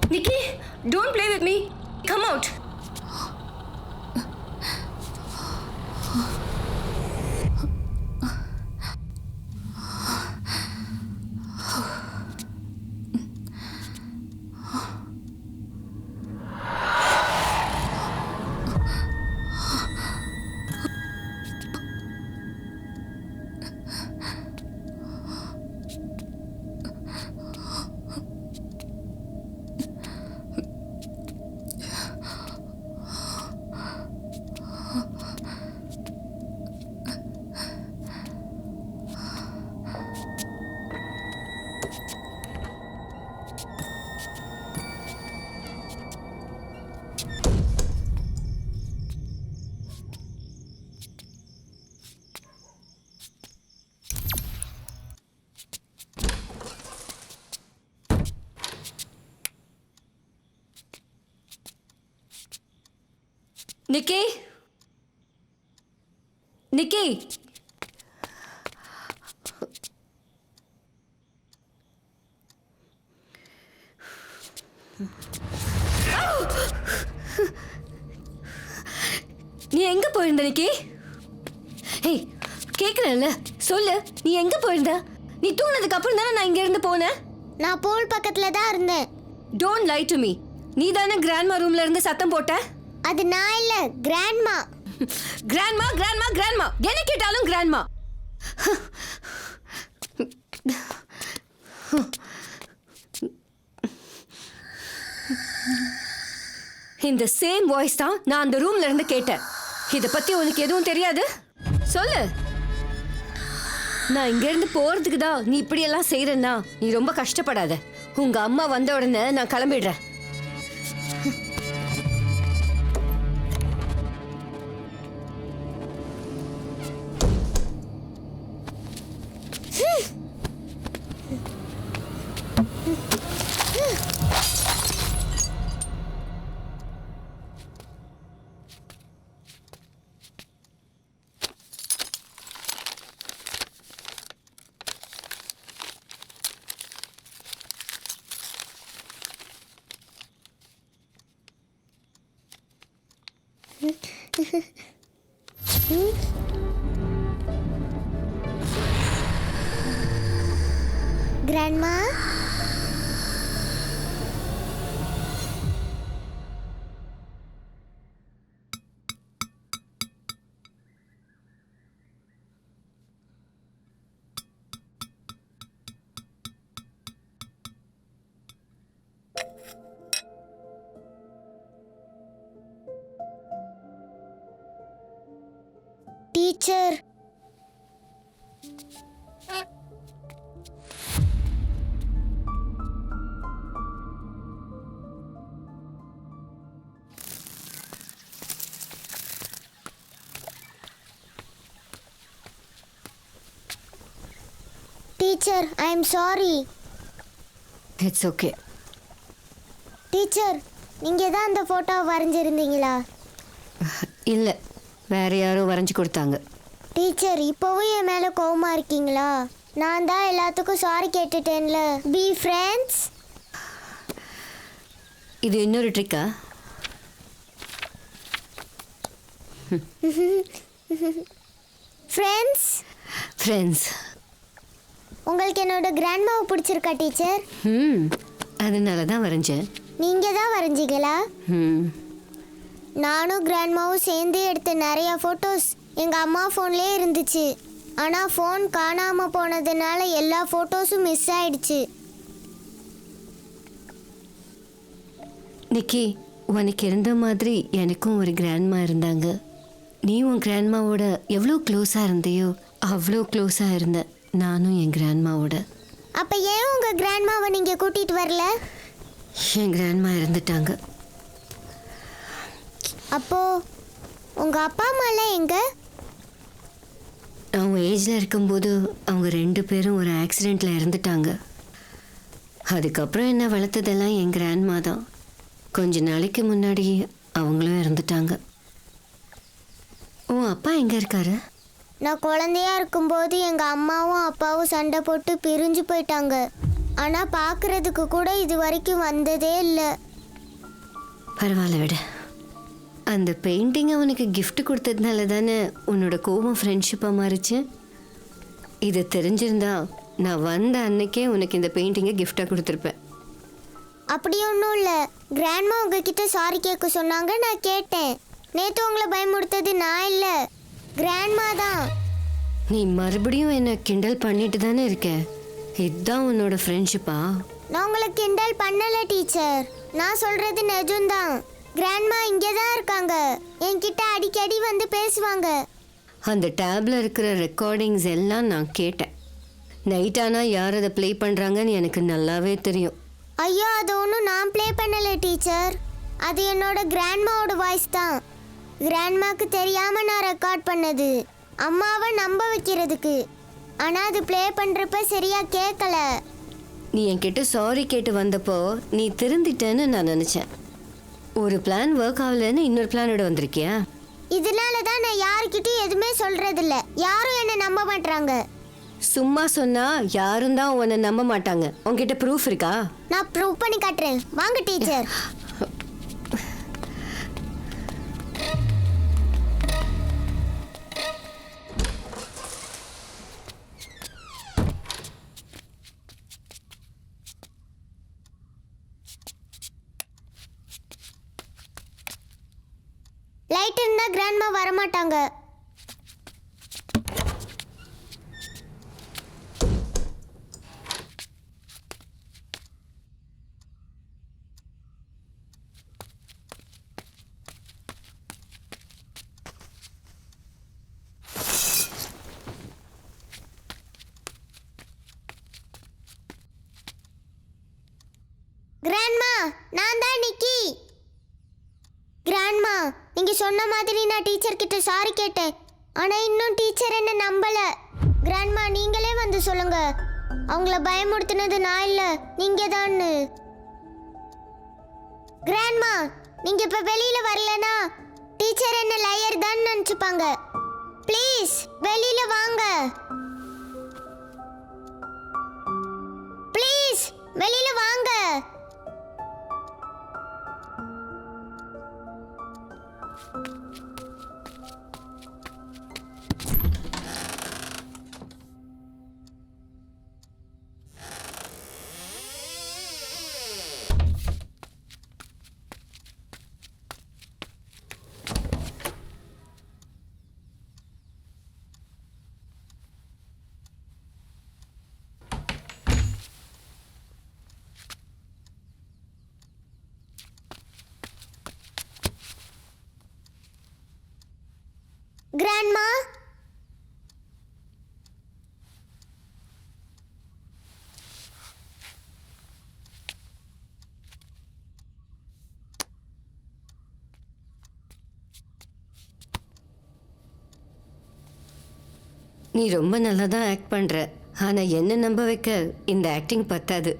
Nikki, don't play with me. Come out. Nikki? Nikki? நீ எங்க போயிருந்த நிக்கி? ஏய், கேக்குறேன்ல, சொல்லு, நீ எங்க போயிருந்த? நீ தூங்கினதுக்கு அப்புறம் தானே நான் இங்க இருந்து போனேன். நான் பூல் பக்கத்துல தான் இருந்தேன். Don't lie to me. நீ தானே கிராண்ட்மா ரூம்ல இருந்து சத்தம் போட்ட? அது நான் இல்ல, கிராண்ட்மா. கிராண்ட்மா கிராண்ட்மா கிராண்ட்மா என்ன கேட்டாலும் கிராண்ட்மா. இந்த சேம் வாய்ஸ் தான் நான் அந்த ரூம்ல இருந்து கேட்டேன். இத பத்தி உனக்கு எதுவும் தெரியாது? சொல்லு. நான் இங்க இருந்து போறதுக்கு தான் நீ இப்படி எல்லாம் செய்யறன்னா நீ ரொம்ப கஷ்டப்படாத. உங்க அம்மா வந்த உடனே நான் கிளம்பிடுறேன். Grandma, teacher. Teacher, I am sorry. It's okay. Teacher, நீங்க தான் அந்த போட்டோ வரைஞ்சிருந்தீங்களா? இல்லை, வேற யாரோ வரைஞ்சி கொடுத்தாங்க. டீச்சர், இப்போவும் என் மேலே கோவமா இருக்கீங்களா? நான் தான் எல்லாத்துக்கும் சாரி கேட்டுட்டேன்ல. Be friends. இது இன்னொரு ட்ரிக்கா? ஃப்ரெண்ட்ஸ். ஃப்ரெண்ட்ஸ். உங்களுக்கு என்னோட கிராண்ட்மாவை பிடிச்சிருக்கா டீச்சர்? அதனால தான் வரைஞ்சேன். நீங்கள் தான் வரைஞ்சிங்களா? ம். நானும் கிராண்ட்மாவும் சேர்ந்து எடுத்த நிறையா ஃபோட்டோஸ் எங்கள் அம்மா ஃபோன்லேயே இருந்துச்சு. ஆனால் ஃபோன் காணாமல் போனதுனால எல்லா ஃபோட்டோஸும் மிஸ் ஆயிடுச்சு. நிக்கி, உனக்கு இருந்த மாதிரி எனக்கும் ஒரு கிராண்ட்மா இருந்தாங்க. நீ உன் கிராண்ட்மாவோட எவ்வளோ க்ளோஸாக இருந்தியோ அவ்வளோ க்ளோஸாக இருந்த நானும் என் கிராண்ட்மாவோட. அப்போ ஏன் உங்கள் கிராண்ட்மாவை நீங்கள் கூட்டிகிட்டு வரல? என் கிராண்ட்மா இறந்துட்டாங்க. அப்போது உங்கள் அப்பா அம்மாலாம் எங்கே? அவங்க ஏஜில் இருக்கும்போது அவங்க 2 பேரும் ஒரு ஆக்சிடெண்ட்டில் இறந்துட்டாங்க. அதுக்கப்புறம் என்ன வளர்த்ததெல்லாம் என் கிராண்ட்மா தான். கொஞ்ச நாளைக்கு முன்னாடி அவங்களும் இறந்துட்டாங்க. உன் அப்பா எங்கே இருக்காரு? நான் குழந்தையா இருக்கும்போது எங்கள் அம்மாவும் அப்பாவும் சண்டை போட்டு பிரிஞ்சு போயிட்டாங்க. ஆனா பார்க்கறதுக்கு கூட இது வரைக்கும் வந்ததே இல்லை. பரவாயில்ல விட. அந்த பெயிண்டிங்கை உனக்கு gift கொடுத்ததுனால தானே உன்னோட கோபம் ஃப்ரெண்ட்ஷிப்பாக மாறிச்சு. இது தெரிஞ்சிருந்தா நான் வந்த அன்னைக்கே உனக்கு இந்த பெயிண்டிங்கை கிஃப்டாக கொடுத்துருப்பேன். அப்படி ஒன்றும் இல்லை. கிராண்ட்மா உங்ககிட்ட சாரி கேட்க சொன்னாங்க, நான் கேட்டேன். நேற்று உங்களை பயமுடுத்தது நான் இல்லை, கிராண்ட்மா தான். நீ மறுபடியும் என்னை கிண்டல் பண்ணிட்டு தானே இருக்க. இதுதான் உன்னோட ஃப்ரெண்ட்ஷிப்பா? நான் உங்களை கிண்டல் பண்ணலை டீச்சர், நான் சொல்றது நிஜம்தான். கிராண்ட்மா இங்கே தான் இருக்காங்க, என்கிட்ட அடிக்கடி வந்து பேசுவாங்க. அந்த டேப்ல இருக்கிற ரெக்கார்டிங்ஸ் எல்லாம் நான் கேட்டேன். நைட் ஆனால் யார் அதை ப்ளே பண்ணுறாங்கன்னு எனக்கு நல்லாவே தெரியும். ஐயோ, அது ஒன்றும் நான் ப்ளே பண்ணலை டீச்சர், அது என்னோட கிராண்ட்மாவோட வாய்ஸ் தான். கிராண்ட்மாக்கு தெரியாம நான் ரெக்கார்ட் பண்ணது, அம்மாவை நம்ப வைக்கிறதுக்கு. ஆனால் அது ப்ளே பண்ணுறப்ப சரியா கேட்கல. நீ என்கிட்ட சாரி கேட்டு வந்தப்போ நீ திருந்திட்டேன்னு நான் நினச்சேன். ஒரு பிளான் ஒர்க் ஆகலைன்னு இன்னொரு பிளானோட வந்திருக்கியா? இதனால தான் நான் யாருக்கிட்டையும் எதுவுமே சொல்றதில்ல. யாரும் என்னை நம்ப மாட்டாங்க. சும்மா சொன்னா யாரும் தான் உன்னை நம்ப மாட்டாங்க. உன்கிட்ட ப்ரூஃப் இருக்கா? நான் ப்ரூவ் பண்ணி காட்டுறேன், வாங்க டீச்சர். லைட் இருந்தா கிராண்ட்மா வரமாட்டாங்க. கிராண்ட்மா, நான் தான் நிக்கி. கிராண்ட்மா, நீங்க சொன்ன மாதிரி நான் டீச்சர் கிட்ட சாரி கேட்டேன், ஆனா இன்னும் டீச்சர் என்ன நம்பல. கிராண்ட்மா, நீங்களே வந்து சொல்லுங்க, அவங்கள பயமுறுத்தினது நான் இல்ல, நீங்க தான். கிராண்ட்மா, நீங்க இப்ப வெளியில வரலனா டீச்சர் என்ன லயர் தான் நினைச்சுப்பாங்க. ப்ளீஸ் வெளியில வாங்க, ப்ளீஸ் வெளியில வாங்க. கிராண்ட்மா, நீ ரொம்ப நல்லா தான் ஆக்ட் பண்ணுற. ஆனால் என்ன நம்ப வைக்க இந்த ஆக்டிங் பத்தாது.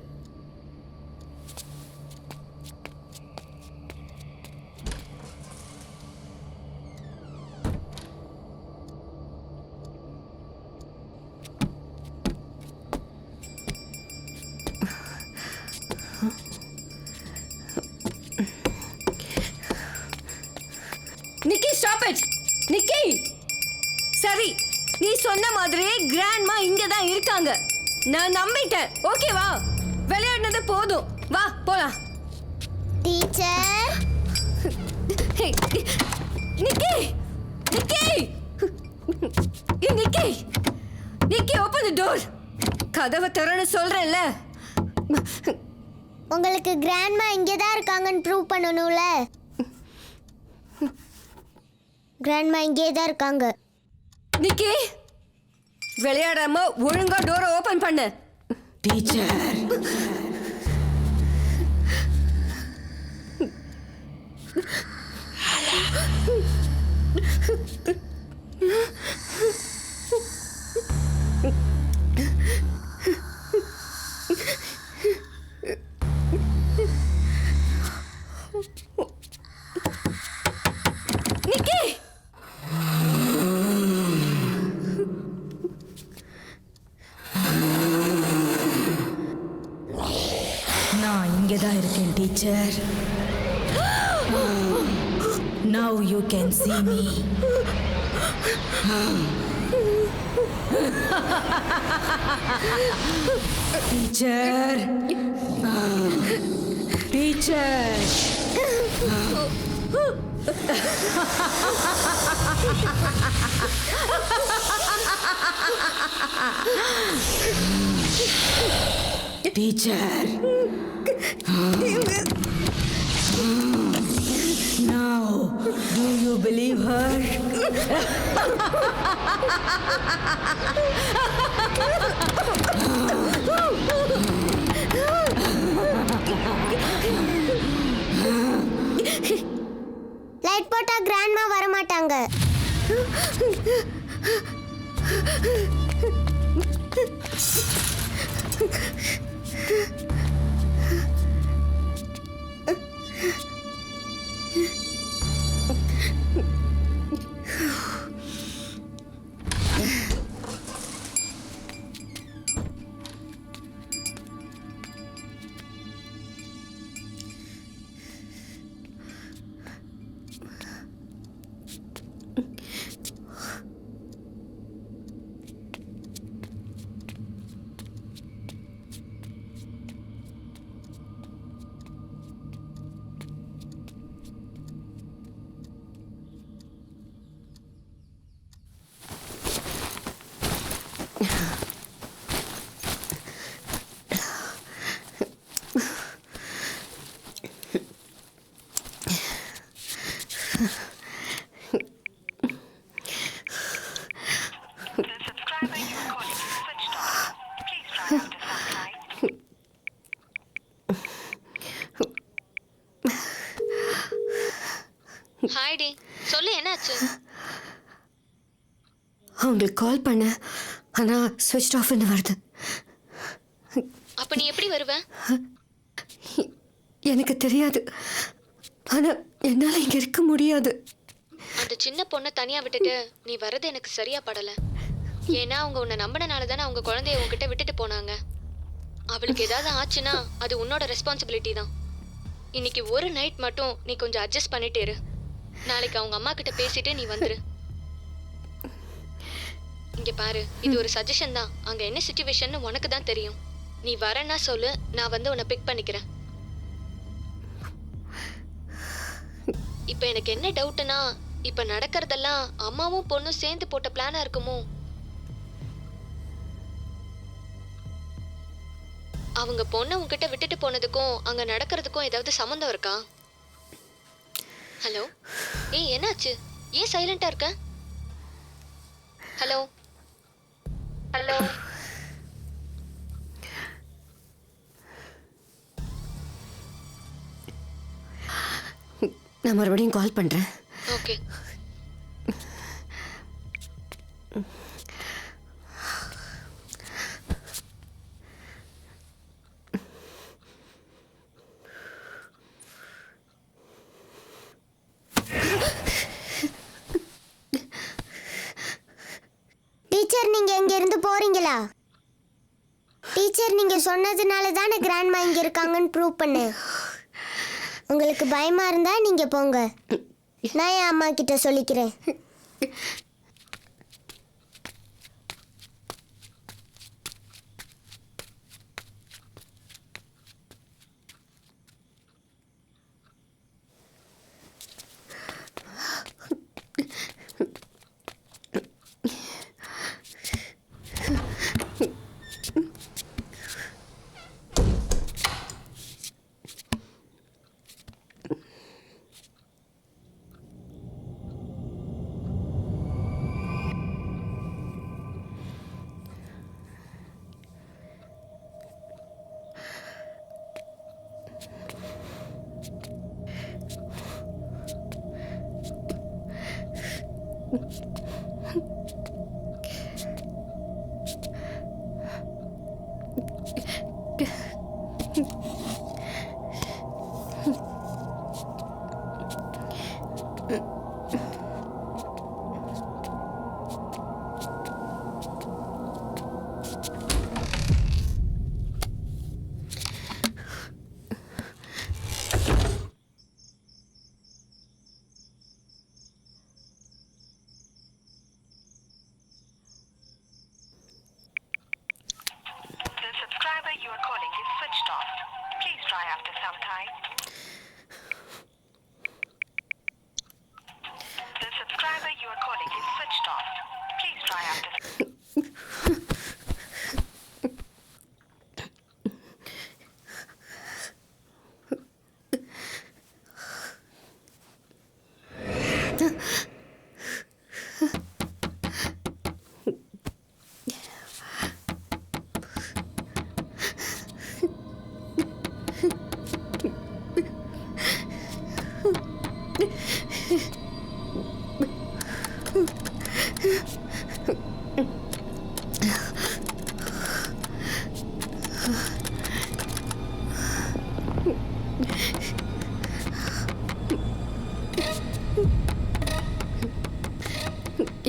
நிக்கி, ஸ்டாப் இட். நிக்கி, சரி, நீ சொன்ன மாதிரியே கிராண்ட்மா இங்க தான் இருக்காங்க. நான் நம்பிட்டேன். ஓகேவா? விளையாடுனது போதும், வா போலாம். Teacher. Nikki, Nikki, Nikki, Nikki, open the door. கதவை திறன்னு சொல்றேன்ல. உங்களுக்கு கிராண்ட்மா இங்கே தான் இருக்காங்கன்னு ப்ரூவ் பண்ணணும்ல. கிராண்ட்மா இங்கே தான் இருக்காங்க. நிக்கி, விளையாடாம ஒழுங்கா டோரை ஓபன் பண்ணு. டீச்சர், நிக்கி, நான் இங்கே தான் இருக்கேன் teacher. Now you can see me. Teacher, teacher. Teacher. Now, do you believe her? Light போட்டா கிராண்ட்மா வர மாட்டாங்க. ஹாய் டி, சொல்லு என்னாச்சு? அவங்களுக்கு கால் பண்ண, ஆனால் ஸ்விட்ச் ஆஃப்னு வருது. அப்ப நீ எப்படி வருவ? எனக்கு தெரியாது, ஆனால் என்னால் இங்கே இருக்க முடியாது. அந்த சின்ன பொண்ணை தனியா விட்டுட்டு நீ வர்றது எனக்கு சரியா படல. ஏன்னா அவங்க உன்னை நம்பினால தானே அவங்க குழந்தைய உன்கிட்ட விட்டுட்டு போனாங்க. அவளுக்கு ஏதாவது ஆச்சுன்னா அது உன்னோட ரெஸ்பான்சிபிலிட்டி தான். இன்னைக்கு ஒரு நைட் மட்டும் நீ கொஞ்சம் அட்ஜஸ்ட் பண்ணிட்டு இரு. நாளைக்கு அவங்க அம்மா கிட்ட பேசிட்டு நீ வந்துரு. இங்க பாரு, இது ஒரு சஜஷன் தான். அங்க என்ன சிச்சுவேஷன் உனக்கு தான் தெரியும். நீ வரேன்னா சொல்லு, நான் வந்து உன்னை பிக் பண்ணிக்கிறேன். இப்ப எனக்கு என்ன டவுட்னா, இப்ப நடக்கிறதெல்லாம் அம்மாவும் பொண்ணும் சேர்ந்து போட்ட பிளானா இருக்குமோ? அவங்க பொண்ணை உன்கிட்ட விட்டுட்டு போனதுக்கும் அங்க நடக்கிறதுக்கும் ஏதாவது சம்மந்தம் இருக்கா? ஹலோ, ஏய் என்னாச்சு? ஏன் சைலண்டா இருக்க? Hello hello. நான் மறுபடியும் கால் பண்ணுறேன். ஓகே. டீச்சர், நீங்க இங்க இருந்து போறீங்களா? டீச்சர், நீங்க சொன்னதுனால தானே கிராண்ட்மா இங்க இருக்காங்கன்னு ப்ரூவ் பண்ணேன். உங்களுக்கு பயமா இருந்தா நீங்க போங்க. நான் என் அம்மா கிட்ட சொல்லிக்கிறேன். try after some time. The subscriber you are calling is switched off. Please try after.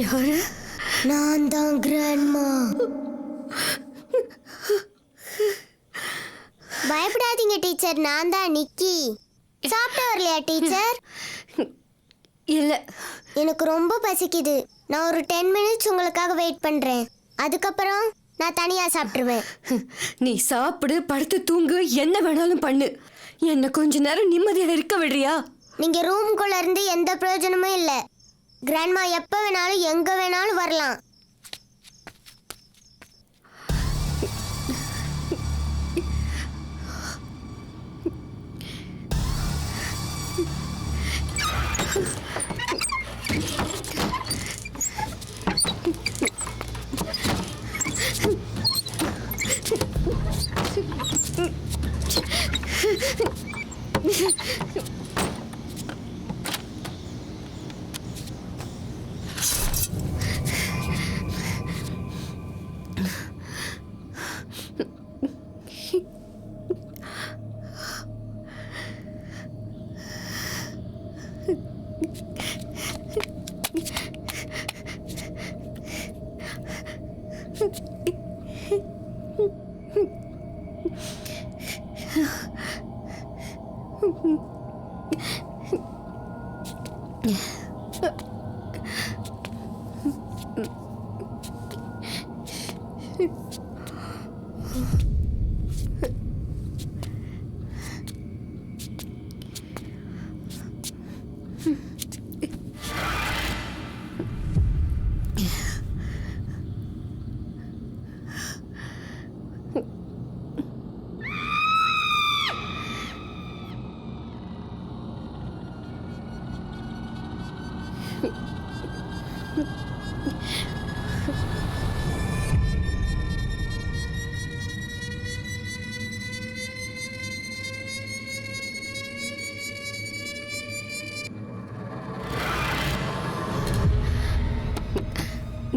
யாரு? நான் தான் கிராண்ட்மா. பயப்படாதீங்க டீச்சர், நான் தான் நிக்கி. சாப்பிட்டு வரலையா டீச்சர்? இல்ல, எனக்கு ரொம்ப பசிக்குது. நான் ஒரு 10 மினிட்ஸ் உங்களுக்காக வெயிட் பண்றேன். அதுக்கப்புறம் நான் தனியா சாப்பிட்டுருவேன். நீ சாப்பிடு, படுத்து தூங்கு, என்ன வேணாலும் பண்ணு. என்ன கொஞ்ச நேரம் நிம்மதியா இருக்க விடுறியா? நீங்க ரூம்குள்ள இருந்து எந்த பிரயோஜனமும் இல்ல. கிராண்ட்மா எப்ப வேணாலும் எங்க வேணாலும் வரலாம்.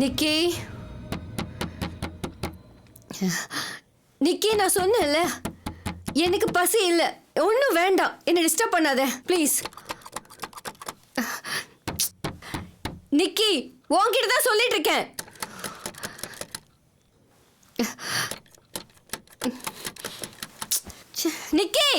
நிக்கி, நிக்கி, நான் சொன்னேன்ல எனக்கு பசி இல்லை, ஒன்றும் வேண்டாம், என்னை டிஸ்டர்ப் பண்ணாத ப்ளீஸ். நிக்கி, உன்கிட்ட தான் சொல்லிட்டு இருக்கேன். நிக்கி,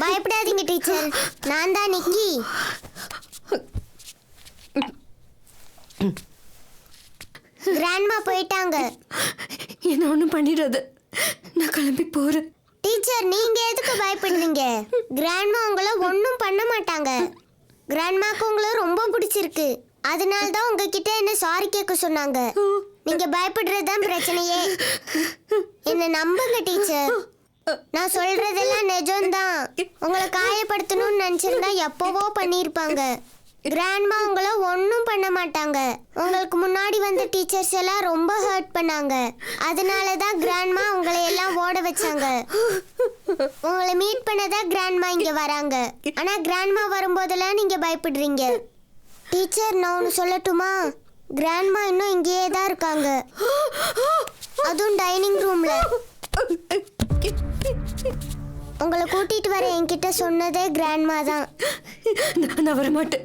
பயப்படாதீங்க டீச்சர், நான் தான் நிக்கி. கிராண்ட்மா போயிட்டாங்க. என்ன ஒன்றும் பண்ணிடாத, நான் கிளம்பி போகிறேன். டீச்சர், நீங்க எதுக்கு பயப்படுறீங்க? கிராண்ட்மா உங்களை ஒன்றும் பண்ண மாட்டாங்க. கிராண்ட்மாக்கு உங்களை ரொம்ப பிடிச்சிருக்கு, அதனால தான் உங்ககிட்ட என்ன சாரி கேட்க சொன்னாங்க. நீங்க பயப்படுறது தான் பிரச்சனையே. என்ன நம்புங்க டீச்சர், நான் சொல்றதெல்லாம் நிஜம்தான். உங்களை காயப்படுத்தணும்னு நினைச்சிருந்தா எப்பவோ பண்ணியிருப்பாங்க. கிராண்ட்மா உங்களை ஒன்றும் பண்ண மாட்டாங்க. உங்களுக்கு முன்னாடி வந்த டீச்சர்ஸ் எல்லாம் ரொம்ப ஹர்ட் பண்ணாங்க, அதனால தான் கிராண்ட்மா உங்களை எல்லாம் ஓட வச்சாங்க. உங்களை மீட் பண்ணதான் கிராண்ட்மா இங்க வராங்க. ஆனா கிராண்ட்மா வரும்போதெல்லாம் நீங்க பயப்படுறீங்க. டீச்சர், நான் ஒன்று சொல்லட்டுமா? கிராண்ட்மா இன்னும் இங்கேயே தான் இருக்காங்க, அதுவும் டைனிங் ரூம்ல. உங்களை கூட்டிட்டு வர என்கிட்ட சொன்னதே கிராண்ட்மா தான். நான் வர மாட்டேன்,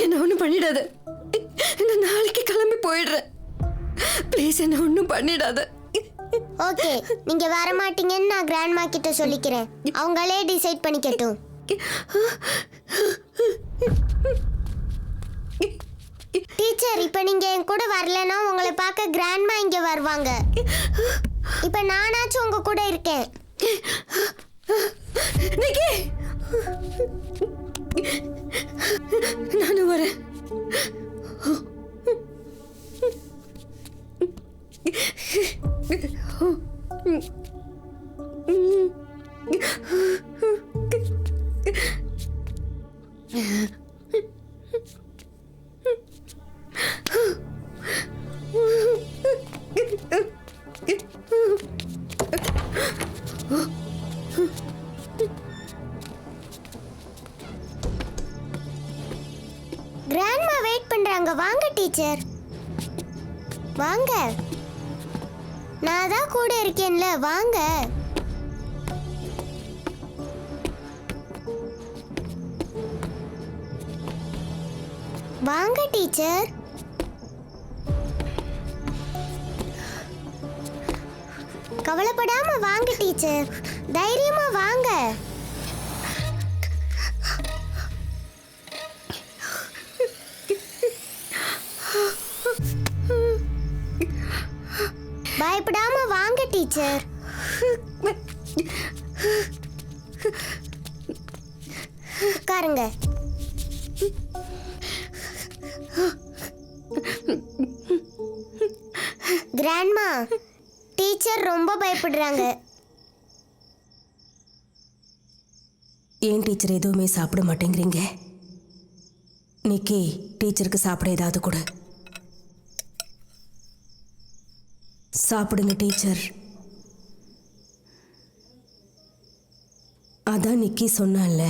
என்ன ஒன்றும் பண்ணிடாத. நான் நாளைக்கு கிளம்பி போயிடுறேன். ப்ளீஸ் என்ன ஒன்றும் பண்ணிடாத. ஓகே, நீங்க வர மாட்டீங்கன்னு நான் கிராண்ட்மா கிட்ட சொல்லிக்கிறேன். அவங்களே டிசைட் பண்ணிக்கட்டும். டீச்சர், இப்போ நீங்க என் கூட வரலன்னா உங்களை பார்க்க கிராண்ட்மா இங்க வருவாங்க. இப்போ நானாச்சும் உங்க கூட இருக்கேன். நிக்கி, நானும் வரேன். கிராண்ட்மா வெயிட் பண்றாங்க, வாங்க டீச்சர் வாங்க. நான் தான் கூட இருக்கேன்ல, வாங்க. வாங்க டீச்சர். கவலைப்படாம வாங்க டீச்சர், தைரியமா வாங்க. பயப்படாம வாங்க டீச்சர். உட்காருங்க. கிராண்ட்மா, டீச்சர் ரொம்ப பயப்படுறாங்க. ஏன் டீச்சர் எதுவுமே சாப்பிட மாட்டேங்கிறீங்க? நிக்கி, டீச்சருக்கு சாப்பிட ஏதாவது கொடு. சாப்பிடுங்க டீச்சர். அதான் நிக்கி சொன்னான்ல,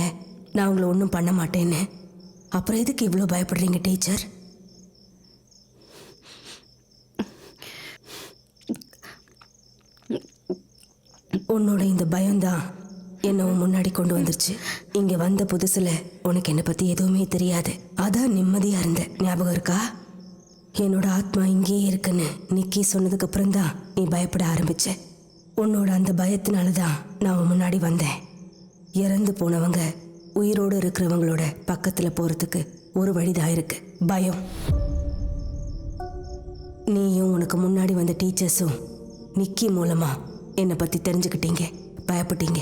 நான் உங்களை ஒன்றும் பண்ண மாட்டேன்னு. அப்புறம் எதுக்கு இவ்வளோ பயப்படுறீங்க டீச்சர்? உன்னோட இந்த பயம்தான் என்னை உன் முன்னாடி கொண்டு வந்துருச்சு. இங்க வந்த புதுசுல உனக்கு என்னை பத்தி எதுவுமே தெரியாது. அதான் நிம்மதியா இருந்த. ஞாபகம் இருக்கா? என்னோட ஆத்மா இங்கேயே இருக்குன்னு நிக்கி சொன்னதுக்கு அப்புறம் தான் நீ பயப்பட ஆரம்பிச்ச. உன்னோட அந்த பயத்தினால தான் நான் உன் முன்னாடி வந்தேன். இறந்து போனவங்க உயிரோடு இருக்கிறவங்களோட பக்கத்துல போறதுக்கு ஒரு வழிதான் இருக்கு, பயம். நீயும் உனக்கு முன்னாடி வந்த டீச்சர்ஸும் நிக்கி மூலமா என்னை பத்தி தெரிஞ்சுக்கிட்டீங்க, பயப்பட்டீங்க.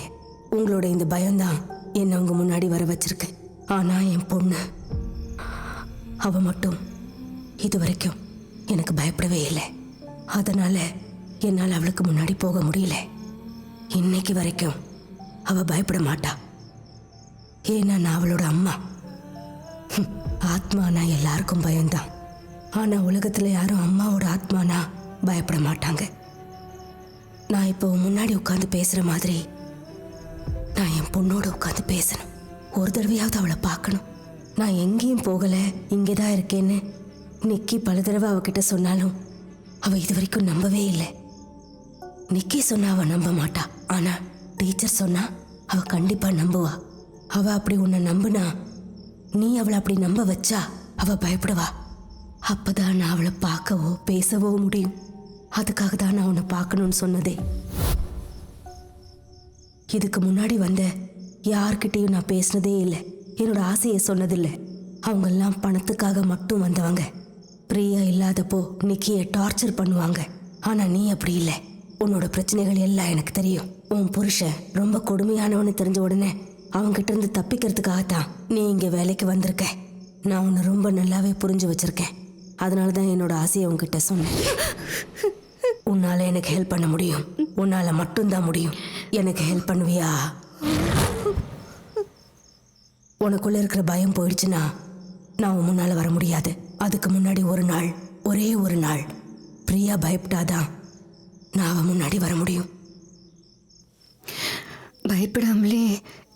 உங்களோட இந்த பயம்தான் என்னை உங்க முன்னாடி வர வச்சிருக்கு. ஆனா என் பொண்ணு, அவ மட்டும் இது வரைக்கும் எனக்கு பயப்படவே இல்லை. அதனால என்னால் அவளுக்கு முன்னாடி போக முடியல. இன்னைக்கு வரைக்கும் அவ பயப்பட மாட்டா. ஏன்னா நான் அவளோட அம்மா. ஆத்மானா எல்லாருக்கும் பயம்தான். ஆனா உலகத்துல யாரும் அம்மாவோட ஆத்மானா பயப்பட மாட்டாங்க. நான் இப்போ முன்னாடி உட்காந்து பேசுற மாதிரி நான் என் பொண்ணோட உட்காந்து பேசணும். ஒரு தடவையாவது அவளை பார்க்கணும். நான் எங்கேயும் போகல, இங்கேதான் இருக்கேன்னு நிக்கி பல தடவை அவகிட்ட சொன்னாலும் அவ இது வரைக்கும் நம்பவே இல்லை. நிக்கி சொன்னா அவ நம்ப மாட்டா. ஆனா டீச்சர் சொன்னா அவ கண்டிப்பா நம்புவா. அவ அப்படி உன்னை நம்புனா, நீ அவளை அப்படி நம்ப வச்சா அவ பயப்படுவா. அப்பதான் நான் அவளை பார்க்கவோ பேசவோ முடியும். அதுக்காக தான் நான் உன்னை பார்க்கணும்னு சொன்னதே. இதுக்கு முன்னாடி வந்த யார்கிட்டையும் நான் பேசினதே இல்லை, என்னோட ஆசையை சொன்னதில்லை. அவங்கெல்லாம் பணத்துக்காக மட்டும் வந்தவங்க. பிரியா இல்லாதப்போ நிக்கியை டார்ச்சர் பண்ணுவாங்க. ஆனா நீ அப்படி இல்லை. உன்னோட பிரச்சனைகள் எல்லாம் எனக்கு தெரியும். உன் புருஷன் ரொம்ப கொடுமையானவன்னு தெரிஞ்ச உடனே அவங்ககிட்ட இருந்து தப்பிக்கிறதுக்காகத்தான் நீ இங்க வேலைக்கு வந்திருக்க. நான் உன்னை ரொம்ப நல்லாவே புரிஞ்சு வச்சிருக்கேன். அதனாலதான் என்னோட ஆசையை உன்கிட்ட சொன்னேன். உன்னால எனக்கு ஹெல்ப் பண்ண முடியும். உன்னால மட்டும்தான் முடியும். எனக்கு ஹெல்ப் பண்ணுவியா? உனக்குள்ள இருக்கிற பயம் போயிடுச்சுன்னா நான் உன் முன்னால வர முடியாது. அதுக்கு முன்னாடி ஒரு நாள், ஒரே ஒரு நாள் பிரியா பயப்பட்டாதான் நான் அவன் முன்னாடி வர முடியும். பயப்படாமலே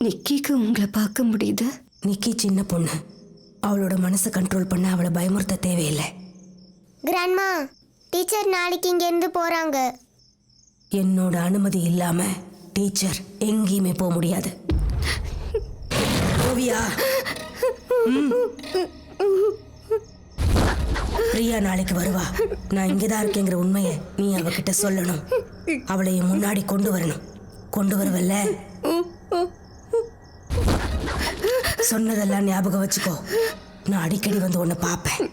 நிக்கிக்கு உங்களை பார்க்க முடியுது. நிக்கி சின்ன பொண்ணு. அவளோட மனசை கண்ட்ரோல் பண்ண அவளை பயமுறுத்த தேவையில்லை. கிராண்ட்மா, டீச்சர் நாளைக்கு இங்கேருந்து போகிறாங்க. என்னோட அனுமதி இல்லாம டீச்சர் எங்கேயுமே போக முடியாது. ஓவியா, பிரியா நாளைக்கு வருவா. நான் இங்கதான் இருக்கேங்கிற உண்மையை நீ அவகிட்ட சொல்லணும். அவளை என் முன்னாடி கொண்டு வரணும். கொண்டு வரவல்ல? சொன்னதெல்லாம் ஞாபகம் வச்சுக்கோ. நான் அடிக்கடி வந்து உன்னை பார்ப்பேன்.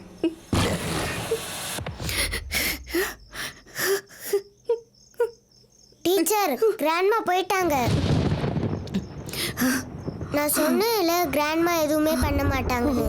டீச்சர், கிராண்ட்மா போயிட்டாங்க. நான் சொன்னேன்ல, கிராண்ட்மா எதுவுமே பண்ண மாட்டாங்கன்னு.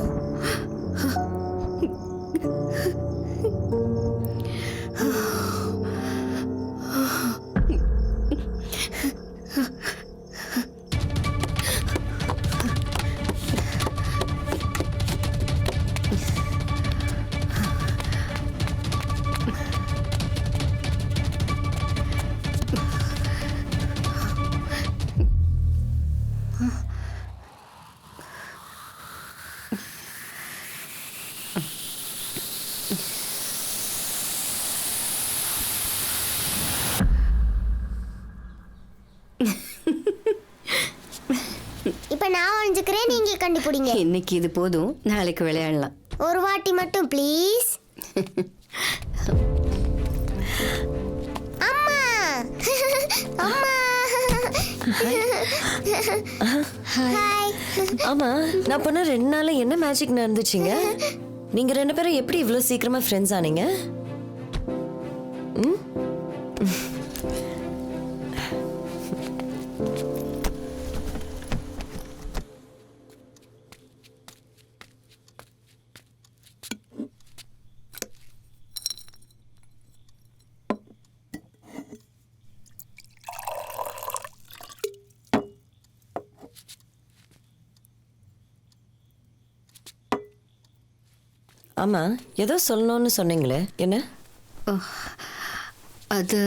இப்ப நான் ஒழிஞ்சுக்கிறேன், நீங்க கண்டுபிடிங்க. இன்னைக்கு இது போதும், நாளைக்கு விளையாடலாம். ஒரு வாட்டி மட்டும் ப்ளீஸ். அம்மா அம்மா. ஹாய். ஆமா, நான் போன 2 நாள்ல என்ன மேஜிக் நடந்துச்சுங்க? நீங்க 2 பேரும் எப்படி இவ்வளவு சீக்கிரமா ஃப்ரெண்ட்ஸ் ஆனீங்க? ஆமா, ஏதோ சொல்லணும்னு சொன்னீங்களே, என்ன? அது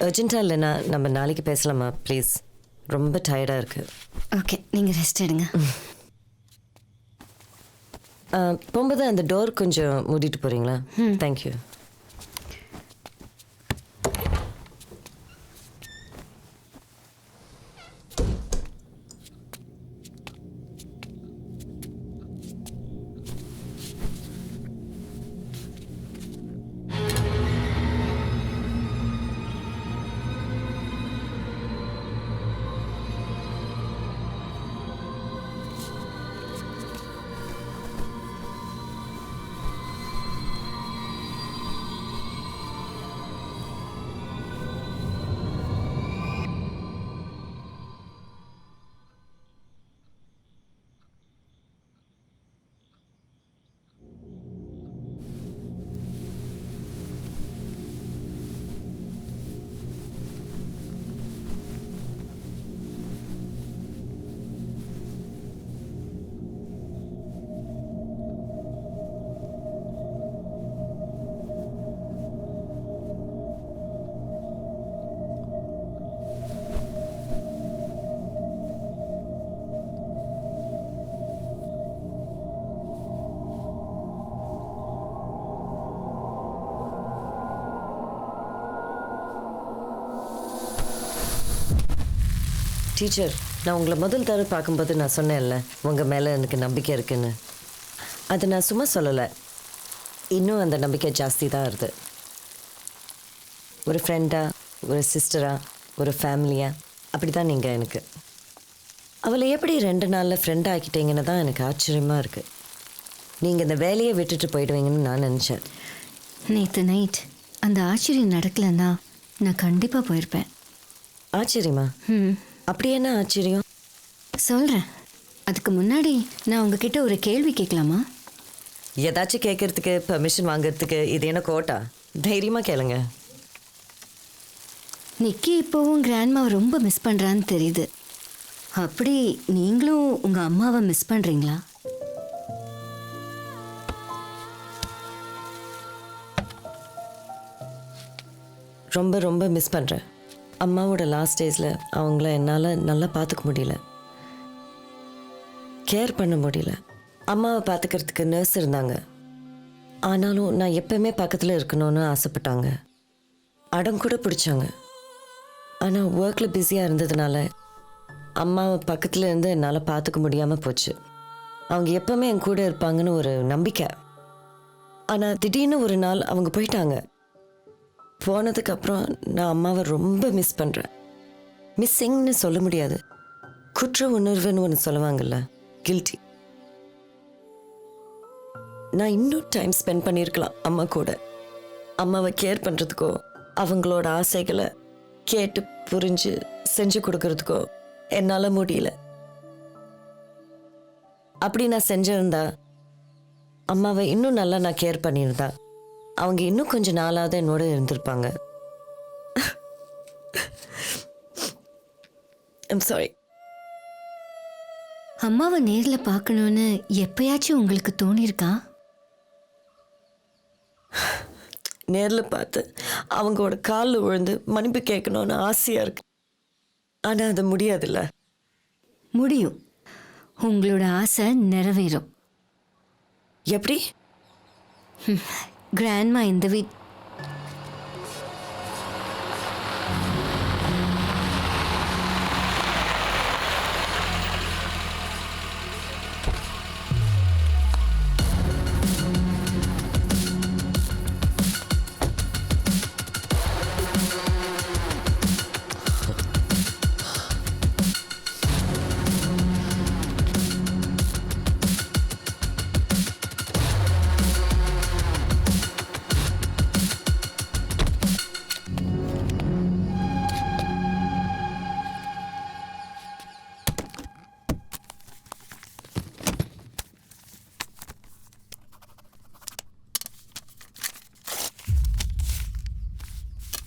அர்ஜென்ட்டா இல்லைன்னா நம்ம நாளைக்கு பேசலாமா ப்ளீஸ்? ரொம்ப டயர்டாக இருக்கு. ஓகே, நீங்கள் ரெஸ்ட் எடுங்க. போகும்போது அந்த டோர் கொஞ்சம் மூடிட்டு போகிறீங்களா? தேங்க்யூ. டீச்சர், நான் உங்களை முதல் தடவை பார்க்கும்போது நான் சொன்னேன்ல உங்கள் மேலே எனக்கு நம்பிக்கை இருக்குன்னு. அது நான் சும்மா சொல்லலை, இன்னும் அந்த நம்பிக்கை ஜாஸ்தி தான் இருக்குது. ஒரு ஃப்ரெண்டாக, ஒரு சிஸ்டராக, ஒரு ஃபேமிலியாக, அப்படி தான் நீங்கள் எனக்கு. அவளை எப்படி 2 நாளில் ஃப்ரெண்ட் ஆக்கிட்டீங்கன்னு தான் எனக்கு ஆச்சரியமாக இருக்குது. நீங்கள் இந்த வேலையை விட்டுட்டு போயிடுவீங்கன்னு நான் நினச்சேன். நேற்று நைட் அந்த ஆச்சரியம் நடக்கலைன்னா நான் கண்டிப்பாக போயிருப்பேன். ஆச்சரியமா? அப்படி என்ன ஆச்சரியம்? சொல்கிறேன். அதுக்கு முன்னாடி நான் உங்ககிட்ட ஒரு கேள்வி கேட்கலாமா? ஏதாச்சும் கேட்கறதுக்கு, பெர்மிஷன் வாங்குறதுக்கு இது என்ன கோட்டா? தைரியமாக கேளுங்க. நிக்கி இப்போவும் கிராண்ட்மாவை ரொம்ப மிஸ் பண்ணுறான்னு தெரியுது. அப்படி நீங்களும் உங்கள் அம்மாவை மிஸ் பண்ணுறீங்களா? ரொம்ப ரொம்ப மிஸ் பண்ணுறேன். அம்மாவோட லாஸ்ட் டேஸில் அவங்கள என்னால் நல்லா பார்த்துக்க முடியல, கேர் பண்ண முடியல. அம்மாவை பார்த்துக்கிறதுக்கு நர்ஸ் இருந்தாங்க, ஆனாலும் நான் எப்பவுமே பக்கத்தில் இருக்கணும்னு ஆசைப்பட்டாங்க. அடம் கூட பிடிச்சாங்க. ஆனால் ஒர்க்கில் பிஸியாக இருந்ததுனால அம்மாவை பக்கத்தில் இருந்து என்னால் பார்த்துக்க முடியாமல் போச்சு. அவங்க எப்பவுமே என் கூட இருப்பாங்கன்னு ஒரு நம்பிக்கை. ஆனால் திடீர்னு ஒரு நாள் அவங்க போயிட்டாங்க. போனதுக்கப்புறம் நான் அம்மாவை ரொம்ப மிஸ் பண்ணுறேன். மிஸ்ஸிங்னு சொல்ல முடியாது, குற்ற உணர்வுன்னு ஒன்று சொல்லுவாங்கல்ல, கில்ட்டி. நான் இன்னும் டைம் ஸ்பெண்ட் பண்ணியிருக்கலாம் அம்மா கூட. அம்மாவை கேர் பண்ணுறதுக்கோ, அவங்களோட ஆசைகளை கேட்டு புரிஞ்சு செஞ்சு கொடுக்கறதுக்கோ என்னால் முடியல. அப்படி நான் செஞ்சிருந்தா அம்மாவை இன்னும் நல்லா நான் கேர் பண்ணியிருந்தா அவங்க இன்னும் கொஞ்சம் நாளாவது என்னோட இருந்திருப்பாங்க. I'm sorry. அம்மாவை நேரில் பார்க்கணுன்னு எப்பயாச்சும் உங்களுக்கு தோணியிருக்கா? நேரில் பார்த்து அவங்களோட காலில் விழுந்து மன்னிப்பு கேட்கணும்னு ஆசையாக இருக்கு. ஆனால் அது முடியாதுல்ல. முடியும். உங்களோட ஆசை நிறைவேறும். எப்படி? கிராண்ட்மா இந்த வீட்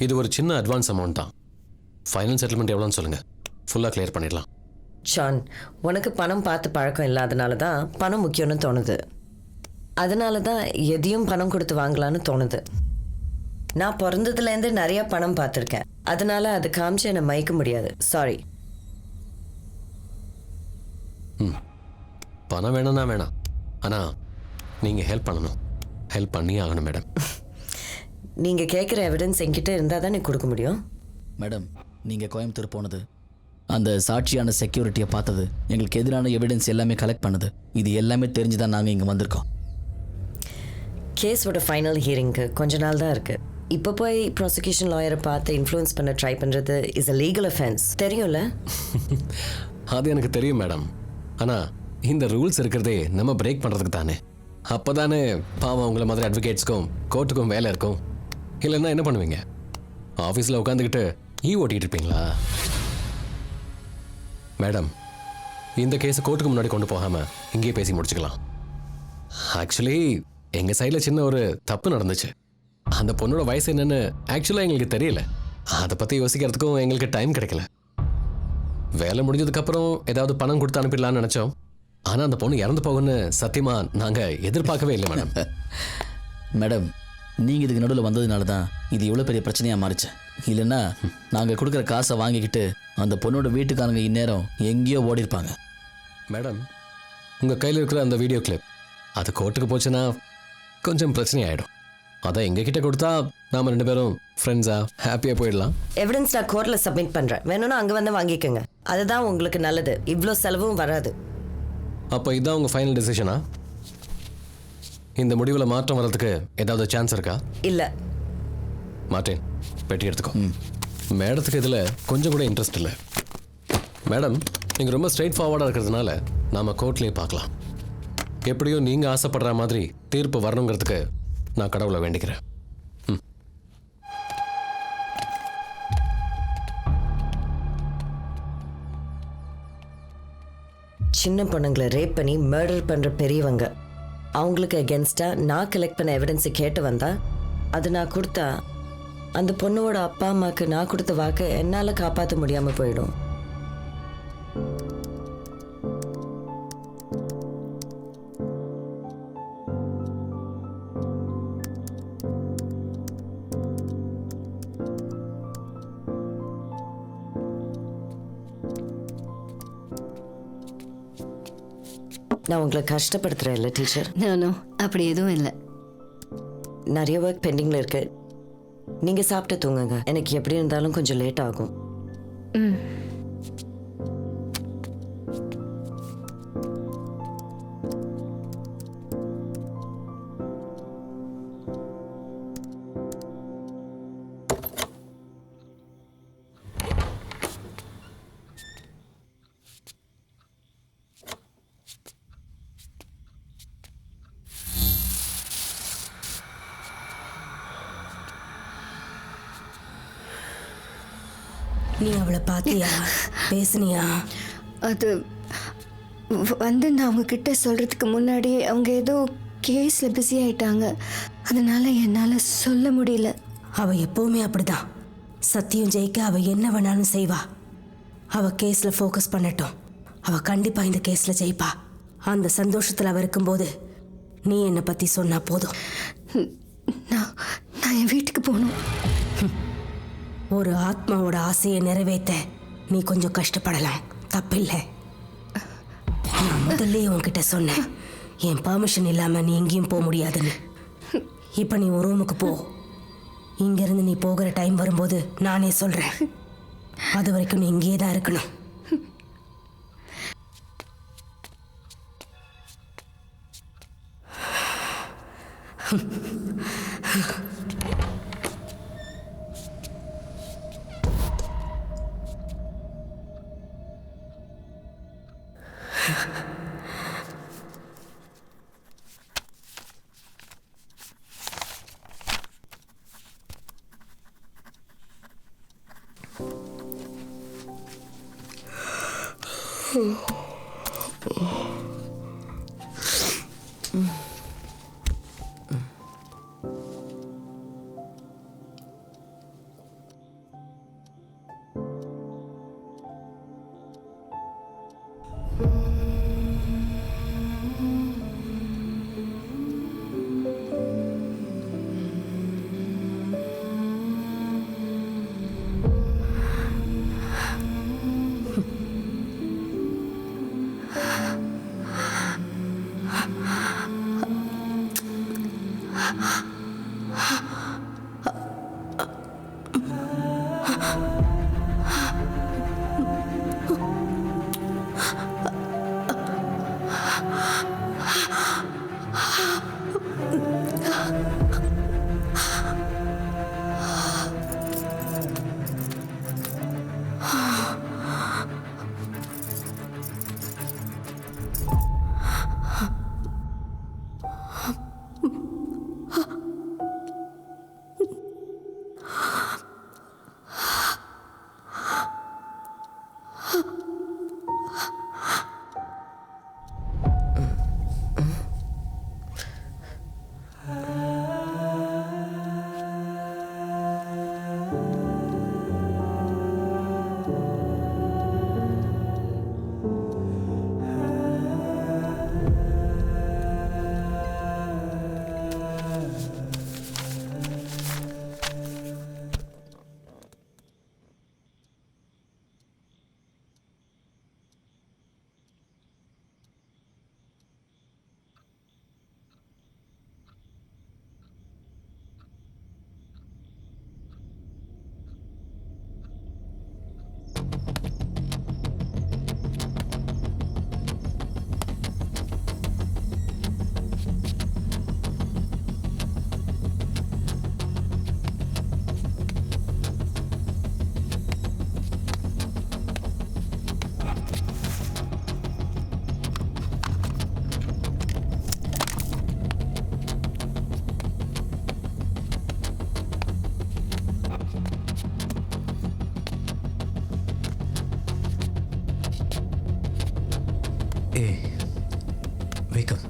இது ஒரு சின்ன அட்வான்ஸ் அமௌண்ட் தான். ஃபைனல் செட்டில்மெண்ட் எவ்வளோன்னு சொல்லுங்கள், ஃபுல்லாக கிளியர் பண்ணிடலாம். ஜான், உனக்கு பணம் பார்த்து பழக்கம் இல்லாதனால தான் பணம் முக்கியம்னு தோணுது. அதனால தான் எதையும் பணம் கொடுத்து வாங்கலான்னு தோணுது. நான் பிறந்ததுலேருந்து நிறைய பணம் பார்த்துருக்கேன், அதனால அது காமிச்சு என்னை மயக்க முடியாது. சாரி. பணம் வேணும்னா வேணாம், ஆனால் நீங்கள் ஹெல்ப் பண்ணணும். ஹெல்ப் பண்ணி ஆகணும் மேடம். நீங்கள் கேட்குற எவிடன்ஸ் என்கிட்ட இருந்தால் தான் நீ கொடுக்க முடியும். மேடம், நீங்கள் கோயம்புத்தூர் போனது, அந்த சாட்சியான செக்யூரிட்டியை பார்த்தது, எங்களுக்கு எதிரான எவிடன்ஸ் எல்லாமே கலெக்ட் பண்ணது, இது எல்லாமே தெரிஞ்சு தான் நாங்கள் இங்கே வந்திருக்கோம். கேஸோட ஃபைனல் ஹியரிங்க்கு கொஞ்ச நாள் தான் இருக்குது. இப்போ போய் ப்ராசிக்யூஷன் லாயரை பார்த்து இன்ஃப்ளூயன்ஸ் பண்ண ட்ரை பண்ணுறது இஸ் அ லீகல் அஃபென்ஸ், தெரியும்ல? அது எனக்கு தெரியும் மேடம். ஆனால் இந்த ரூல்ஸ் இருக்கிறதே நம்ம பிரேக் பண்ணுறதுக்கு தானே. அப்போ தானே பாவம் உங்களை மாதிரி அட்வொகேட்ஸ்க்கும் கோர்ட்டுக்கும் வேலை இருக்கும். இல்லைன்னா என்ன பண்ணுவீங்க? ஆஃபீஸில் உட்காந்துக்கிட்டு ஓட்டிகிட்டு இருப்பீங்களா? மேடம், இந்த கேஸை கோர்ட்டுக்கு முன்னாடி கொண்டு போகாமல் இங்கேயே பேசி முடிச்சுக்கலாம். ஆக்சுவலி எங்கள் சைடில் சின்ன ஒரு தப்பு நடந்துச்சு. அந்த பொண்ணோட வயசு என்னன்னு ஆக்சுவலாக எங்களுக்கு தெரியல. அதை பற்றி யோசிக்கிறதுக்கும் எங்களுக்கு டைம் கிடைக்கல. வேலை முடிஞ்சதுக்கப்புறம் ஏதாவது பணம் கொடுத்து அனுப்பிடலான்னு நினச்சோம். ஆனால் அந்த பொண்ணு இறந்து போகுன்னு சத்தியமாக நாங்கள் எதிர்பார்க்கவே இல்லை மேடம். மேடம், நீங்கள் இதுக்கு நடுவில் வந்ததுனால தான் இது எவ்வளோ பெரிய பிரச்சனையாக மாறிச்சு. இல்லைன்னா நாங்கள் கொடுக்குற காசை வாங்கிக்கிட்டு அந்த பொண்ணோட வீட்டுக்காரங்க இந்நேரம் எங்கேயோ ஓடிருப்பாங்க. மேடம், உங்கள் கையில் இருக்கிற அந்த வீடியோ கிளிப் அது கோர்ட்டுக்கு போச்சுன்னா கொஞ்சம் பிரச்சனை ஆகிடும். அதான் எங்ககிட்ட கொடுத்தா நாம் 2 பேரும் ஃப்ரெண்ட்ஸாக ஹாப்பியாக போயிடலாம். எவிடன்ஸ் நான் கோர்ட்டில் சப்மிட் பண்ணுறேன், வேணும்னா அங்கே வந்து வாங்கிக்கோங்க. அதுதான் உங்களுக்கு நல்லது. இவ்வளோ செலவும் வராது. அப்போ இதுதான் உங்கள் ஃபைனல் டெசிஷனா? இந்த முடிவில் மாற்றம் வர்றதுக்கு ஏதாவது சான்ஸ் இருக்கா? இல்லை. மார்ட்டின், பெட்டி எடுத்துக்கோ. மேடத்துக்கு இதில் கொஞ்சம் கூட இன்ட்ரெஸ்ட் இல்லை. மேடம், நீங்கள் ரொம்ப ஸ்ட்ரெயிட் ஃபார்வர்டாக இருக்கிறதுனால நாம் கோர்ட்லேயே பார்க்கலாம். எப்படியும் நீங்கள் ஆசைப்படுற மாதிரி தீர்ப்பு வரணுங்கிறதுக்கு நான் கடவுளை வேண்டிக்கிறேன். சின்ன பொண்ணுங்களை ரேப் பண்ணி மர்டர் பண்ணுற பெரியவங்க அவங்களுக்கு அகேன்ஸ்டாக நான் கலெக்ட் பண்ண எவிடன்ஸை கேட்டு வந்தா அது நான் கொடுத்தா அந்த பொண்ணோட அப்பா அம்மாவுக்கு நான் கொடுத்த வாக்கை என்னால் காப்பாற்ற முடியாமல் போயிடும். நான் உங்களை கஷ்டப்படுத்துகிறேன் இல்லை டீச்சர்? நோ அப்படி எதுவும் இல்லை. நிறைய ஒர்க் பெண்டிங்கில் இருக்கு. நீங்கள் சாப்பிட்டு தூங்குங்க. எனக்கு எப்படி இருந்தாலும் கொஞ்சம் லேட் ஆகும். ம். நீ அவளை பார்த்தியா? பேசுனியா? அது வந்து நான் அவங்க கிட்ட சொல்கிறதுக்கு முன்னாடி அவங்க ஏதோ கேஸில் பிஸி ஆயிட்டாங்க. அதனால என்னால் சொல்ல முடியல. அவள் எப்பவுமே அப்படிதான். சத்தியம் ஜெயிக்க அவள் என்ன வேணாலும் செய்வா. அவள் கேஸில் ஃபோக்கஸ் பண்ணட்டும். அவள் கண்டிப்பாக இந்த கேஸில் ஜெயிப்பா. அந்த சந்தோஷத்தில் அவள் இருக்கும்போது நீ என்னை பற்றி சொன்னா போதும். நான் என் வீட்டுக்கு போகணும். ஒரு ஆத்மாவோட ஆசையை நிறைவேற்ற நீ கொஞ்சம் கஷ்டப்படலாம், தப்பில்லை. நான் முதல்ல உன்கிட்ட சொன்னேன், என் பர்மிஷன் இல்லாமல் நீ எங்கேயும் போக முடியாதுன்னு. இப்போ நீ ஒரு ரூமுக்கு போ. இங்கேருந்து நீ போகிற டைம் வரும்போது நானே சொல்கிறேன். அது வரைக்கும் நீ இங்கேயே தான் இருக்கணும். Hey, wake up.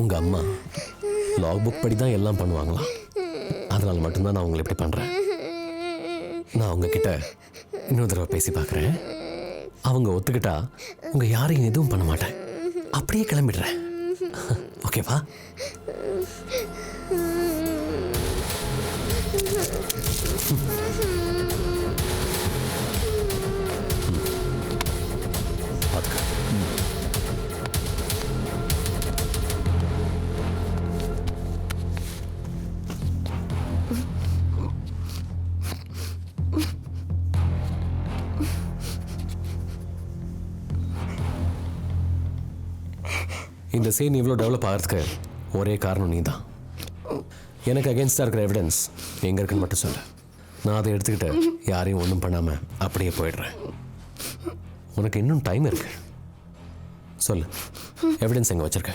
உங்க அம்மா லாக் புக் படி தான் எல்லாம் பண்ணுவாங்களாம். அதனால மட்டும்தான் நான் உங்களை இப்படி பண்றேன். நான் உங்ககிட்ட இன்னொரு தடவை பேசி பார்க்குறேன். அவங்க ஒத்துக்கிட்டா உங்க யாரையும் எதுவும் பண்ண மாட்டேன். அப்படியே கிளம்பிடுறேன். ஓகேவா? இந்த சீன் இவ்வளோ டெவலப் ஆகிறதுக்கு ஒரே காரணம் நீ தான். எனக்கு அகேன்ஸ்டாக இருக்கிற எவிடன்ஸ் எங்கே இருக்குன்னு மட்டும் சொல்லு. நான் அதை எடுத்துக்கிட்டு யாரையும் ஒன்றும் பண்ணாமல் அப்படியே போயிடுறேன். உனக்கு இன்னும் டைம் இருக்கு. சொல்லு, எவிடன்ஸ் எங்கே வச்சிருக்க?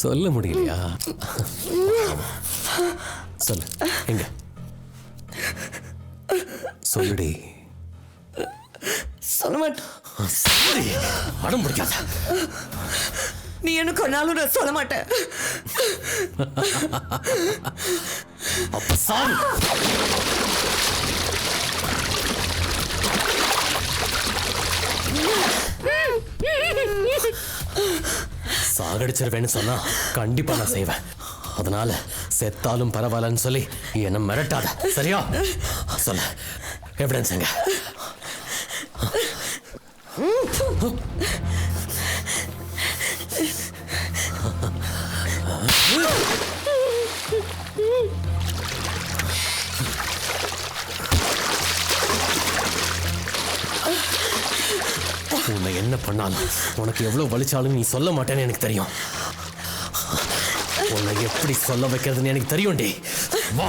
சொல்ல முடியலையா? சொல்லு, எங்க சொல்லுடி. சொல்ல மாட்டேன். அடம் பிடிக்காத. நீ என்ன கொன்னாலும் நான் சொல்ல மாட்டேன். அப்ப சாவு. சாகடிச்சிருவேன்னு சொன்னா கண்டிப்பா நான் செய்வேன். அதனால செத்தாலும் பரவாயில்லன்னு சொல்லி என்ன மிரட்டாத, சரியா? சொல்ல, எவிடன்ஸ் எங்க? உன்னை என்ன பண்ணாலும் உனக்கு எவ்வளவு வலிச்சாலும் நீ சொல்ல மாட்டேன்னு எனக்கு தெரியும். உன்னை எப்படி சொல்ல வைக்கிறதுன்னு எனக்கு தெரியும். டி வா.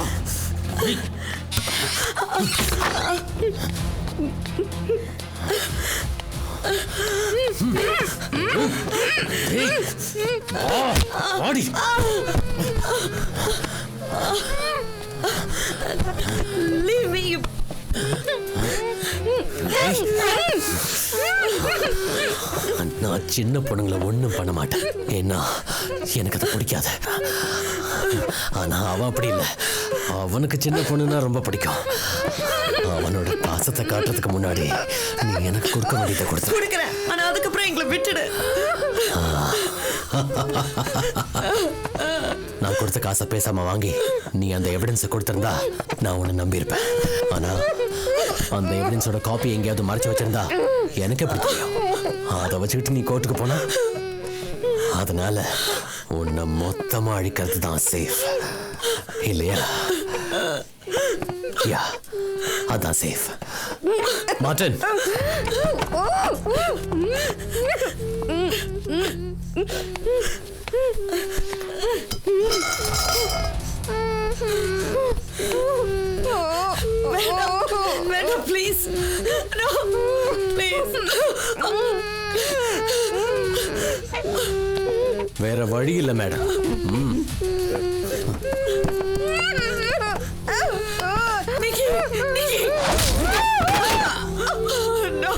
ஆடி Leave me. நான் சின்ன பொண்ணுங்களை ஒன்றும் பண்ண மாட்டேன். ஏன்னா எனக்கு அதை பிடிக்காது. ஆனா அவன் அப்படி இல்லை. அவனுக்கு சின்ன பொண்ணுன்னா ரொம்ப பிடிக்கும். அவனோட பாசத்தை காட்டுறதுக்கு முன்னாடி நீ எனக்கு கொடுக்க வேண்டியதை கொடுக்குறேன். ஆனா அதுக்கப்புறம் எங்களை விட்டுடு. நான் கொடுத்த காசை பேசாம வாங்கி நீ அந்த எவிடன்ஸை கொடுத்திருந்தா நான் உன்னை நம்பியிருப்பேன். ஆனா அந்த எவிடன்ஸோட காப்பி எங்கேயாவது மறைச்சு வச்சிருந்தா எனக்கு எப்படி தெரியும்? அதை வச்சுக்கிட்டு நீ கோர்ட்டுக்கு போனா அதனால உன்னை மொத்தமா அழிக்கிறது தான் சேஃப், இல்லையா? யா, அதான் சேஃப். மார்ட்டின், வேண்டாம், ப்ளீஸ். No, please. வேற வழி இல்லை madam. Nikki, Nikki. No.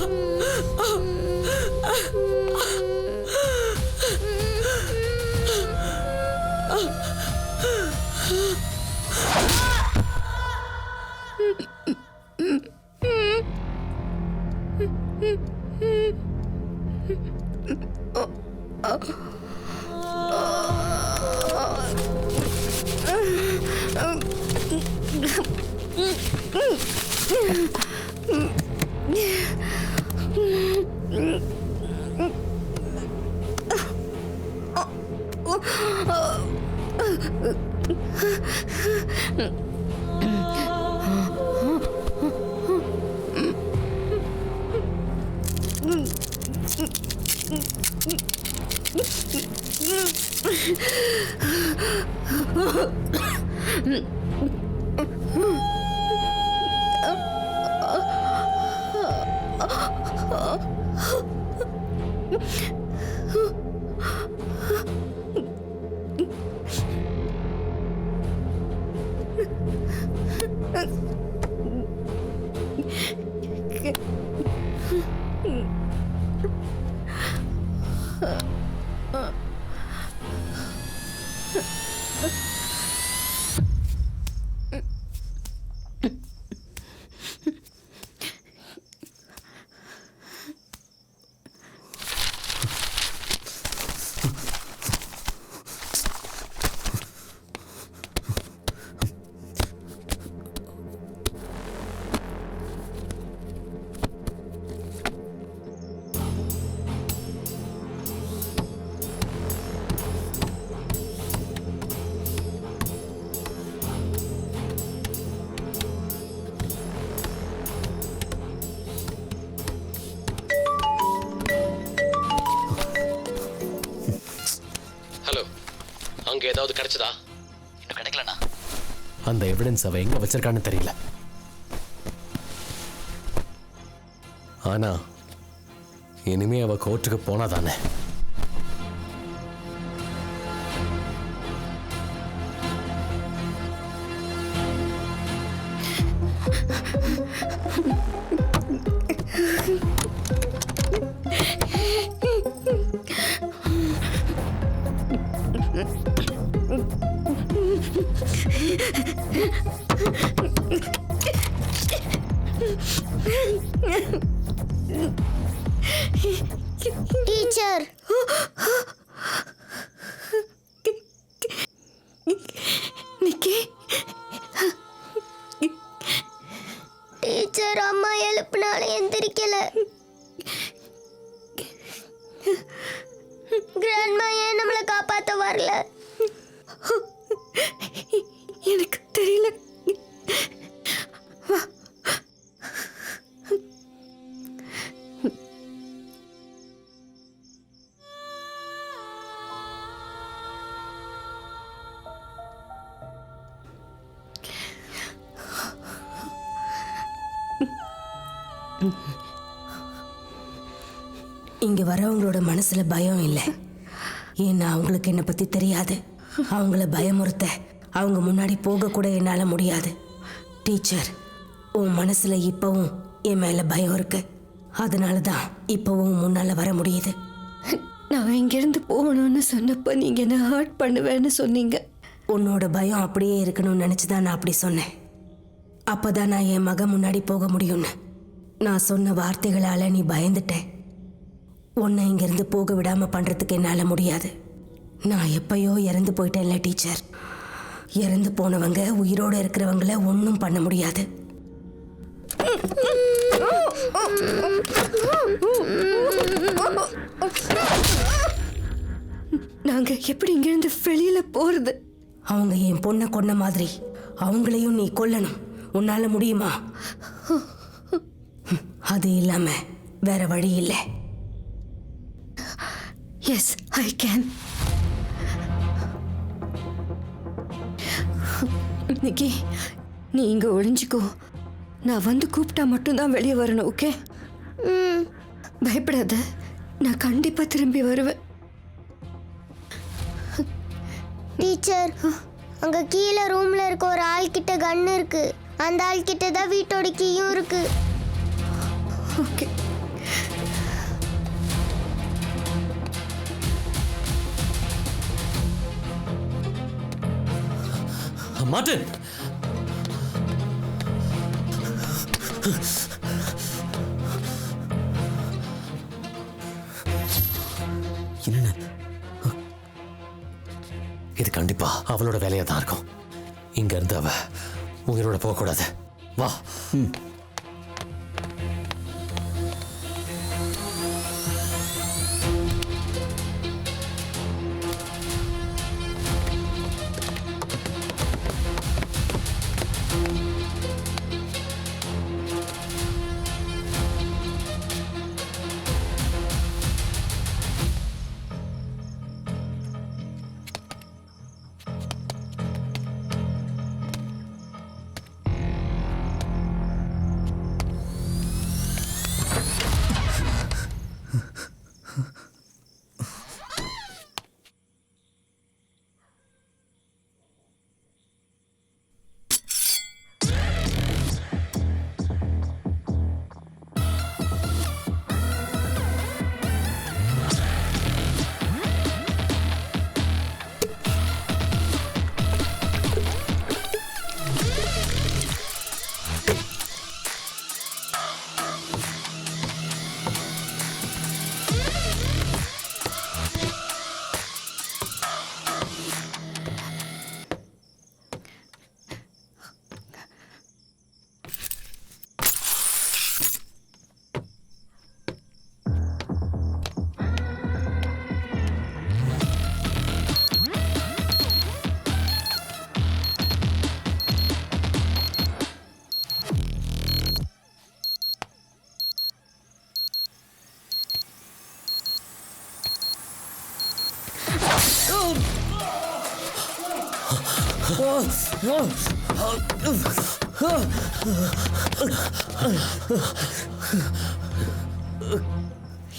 Hello, அங்க ஏதாவது கிடைச்சதா? இன்னும் கிடைக்கலண்ணா. அந்த எவிடன்ஸ் அவ எங்க வச்சிருக்கான்னு தெரியல. ஆனா இனிமே அவ கோர்ட்டுக்கு போனாதானே. டீச்சர், நிக்கி, டீச்சர் அம்மா எழுப்புனால எந்திரிக்கல. கிராண்ட்மா ஏன் நம்மளை காப்பாத்த வரல? எனக்கு தெரியல. இங்க வரவங்களோட மனசுல பயம் இல்லை. ஏன்னா அவங்களுக்கு என்னை பத்தி தெரியாது. அவங்கள பயமுறுத்த அவங்க முன்னாடி போக கூட என்னால முடியாது. டீச்சர், உன் மனசுல இப்பவும் என் மேல பயம் இருக்கு. அதனால தான் இப்பவும் முன்னால வர முடியுது. நான் இங்கிருந்து போகணும்னு சொன்னப்ப நீங்க என்ன ஹர்ட் பண்ணுவேன்னு சொன்னீங்க. உன்னோட பயம் அப்படியே இருக்கணும்னு நினைச்சுதான் நான் அப்படி சொன்னேன். அப்பதான் நான் என் மகன் முன்னாடி போக முடியும்னு. நான் சொன்ன வார்த்தைகளால நீ பயந்துட்ட. உன்னை இங்கிருந்து போக விடாம பண்றதுக்கு என்னால முடியாது. நான் எப்பயோ இறந்து போயிட்டேன்ல டீச்சர். இறந்து போனவங்க உயிரோடு இருக்கிறவங்கள ஒன்றும் பண்ண முடியாது. நாங்க எப்படி இங்கிருந்து வெளியில போறது? அவங்க என் பொண்ணை கொன்ன மாதிரி அவங்களையும் நீ கொல்லணும். உன்னால முடியுமா? அது இல்லாம வேற வழி இல்லை. S, I can. நிக்கி, நீ இங்க ஒளிஞ்சுக்கோ. நான் வந்து கூப்பிட்டா மட்டும்தான் வெளியே வரணும், ஓகே? பயப்படாத, நான் கண்டிப்பா திரும்பி வருவேன். டீச்சர், அங்க கீழே ரூம்ல இருக்க ஒரு ஆள் கிட்ட கன் இருக்கு. அந்த ஆள் கிட்ட தான் வீட்டோட கீயும் இருக்கு. ஓகே. மார்ட்டின், என்னண்ணே? இது கண்டிப்பா அவளோட வேலையா தான் இருக்கும். இங்க இருந்து அவ உயிரோட போக கூடாது. வா.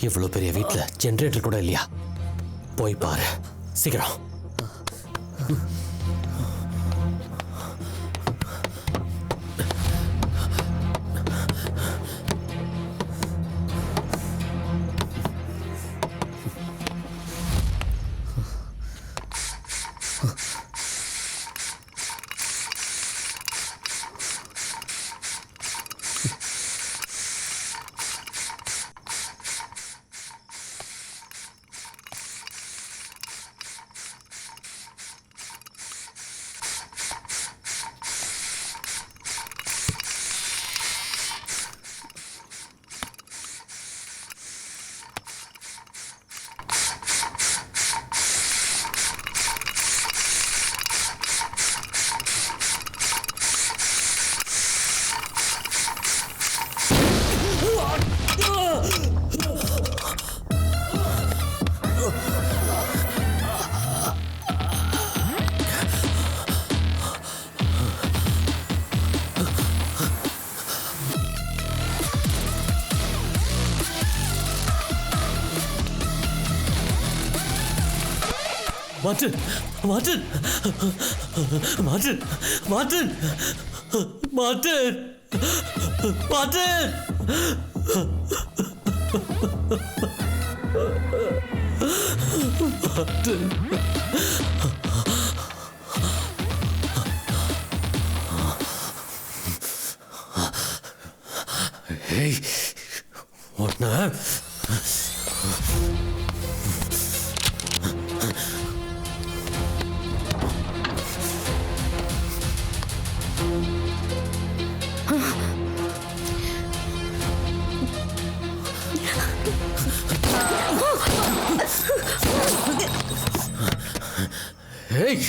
இவ்வளோ பெரிய வீட்டில் ஜென்ரேட்டர் கூட இல்லையா? போய் பாரு சீக்கிரம். Martin! Martin! Martin! Martin! Martin! Martin! Martin! Hey! What now? Hey!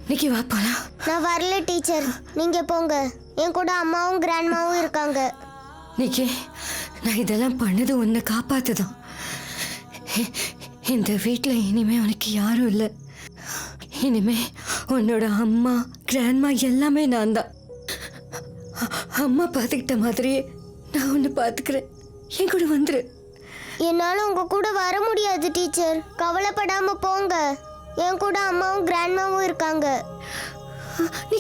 நிக்கி வா போலாம். நான் வரல டீச்சர், நீங்க போங்க. என் கூட அம்மாவும் கிராண்ட்மாவும் இருக்காங்க. நிக்கி, நான் இதெல்லாம் பண்ணது உன்னை காப்பாத்துதான். இந்த வீட்டில் இனிமே உனக்கு யாரும் இல்லை. இனிமே உன்னோட அம்மா கிராண்ட்மா எல்லாமே நான் தான். அம்மா பார்த்துக்கிட்ட மாதிரியே நான் உன்னை பார்த்துக்கிறேன். என் கூட வந்துரு. என்னால உங்க கூட வர முடியாது டீச்சர், கவலைப்படாம போங்க. என் கூட அம்மாவும் கிராண்ட்மாவும் இருக்காங்க. நீ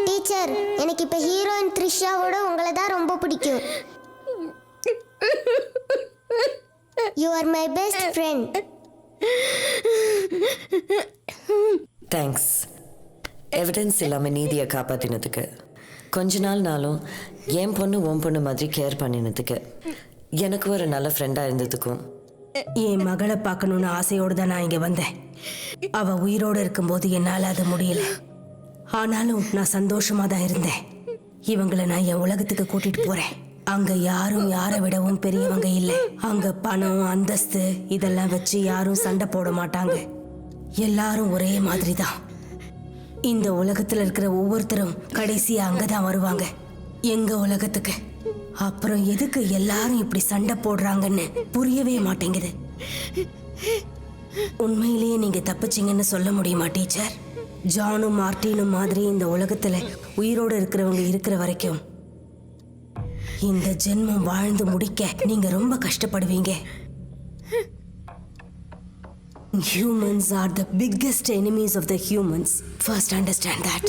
டீச்சர், எனக்கு இப்ப ஹீரோயின் த்ரிஷாவோட உங்களை தான் ரொம்ப பிடிக்கும். You are my best friend. Thanks. Evidence இல்லாமல் நீதியை காப்பாற்றினதுக்கு, கொஞ்ச நாளும் என் பொண்ணு உன் பொண்ணு மாதிரி கேர் பண்ணினதுக்கு, எனக்கு ஒரு நல்ல ஃப்ரெண்டாக இருந்ததுக்கும். என் மகளை பார்க்கணுன்னு ஆசையோடு தான் நான் இங்கே வந்தேன். அவள் உயிரோடு இருக்கும்போது என்னால் அது முடியல. ஆனாலும் நான் சந்தோஷமாக தான் இருந்தேன். இவங்களை நான் என் உலகத்துக்கு கூட்டிகிட்டு போகிறேன். அங்கே யாரும் யாரை விடவும் பெரியவங்க இல்லை. அங்கே பணம் அந்தஸ்து இதெல்லாம் வச்சு யாரும் சண்டை போட மாட்டாங்க. எல்லாரும் ஒரே மாதிரி தான். இந்த உலகத்துல இருக்கிற ஒவ்வொருத்தரும் கடைசியா அங்கதான் வருவாங்க, எங்க உலகத்துக்கு. அப்புறம் எதுக்கு எல்லாரும் இப்படி சண்டை போடுறாங்கன்னு புரியவே மாட்டேங்குது. உண்மையிலேயே நீங்க தப்பிச்சிங்கன்னு சொல்ல முடியுமா டீச்சர்? ஜானும் மார்ட்டினும் மாதிரி இந்த உலகத்துல உயிரோடு இருக்கிறவங்க இருக்கிற வரைக்கும் இந்த ஜென்மம் வாழ்ந்து முடிக்க நீங்க ரொம்ப கஷ்டப்படுவீங்க. Humans are the biggest enemies of the humans. First understand that.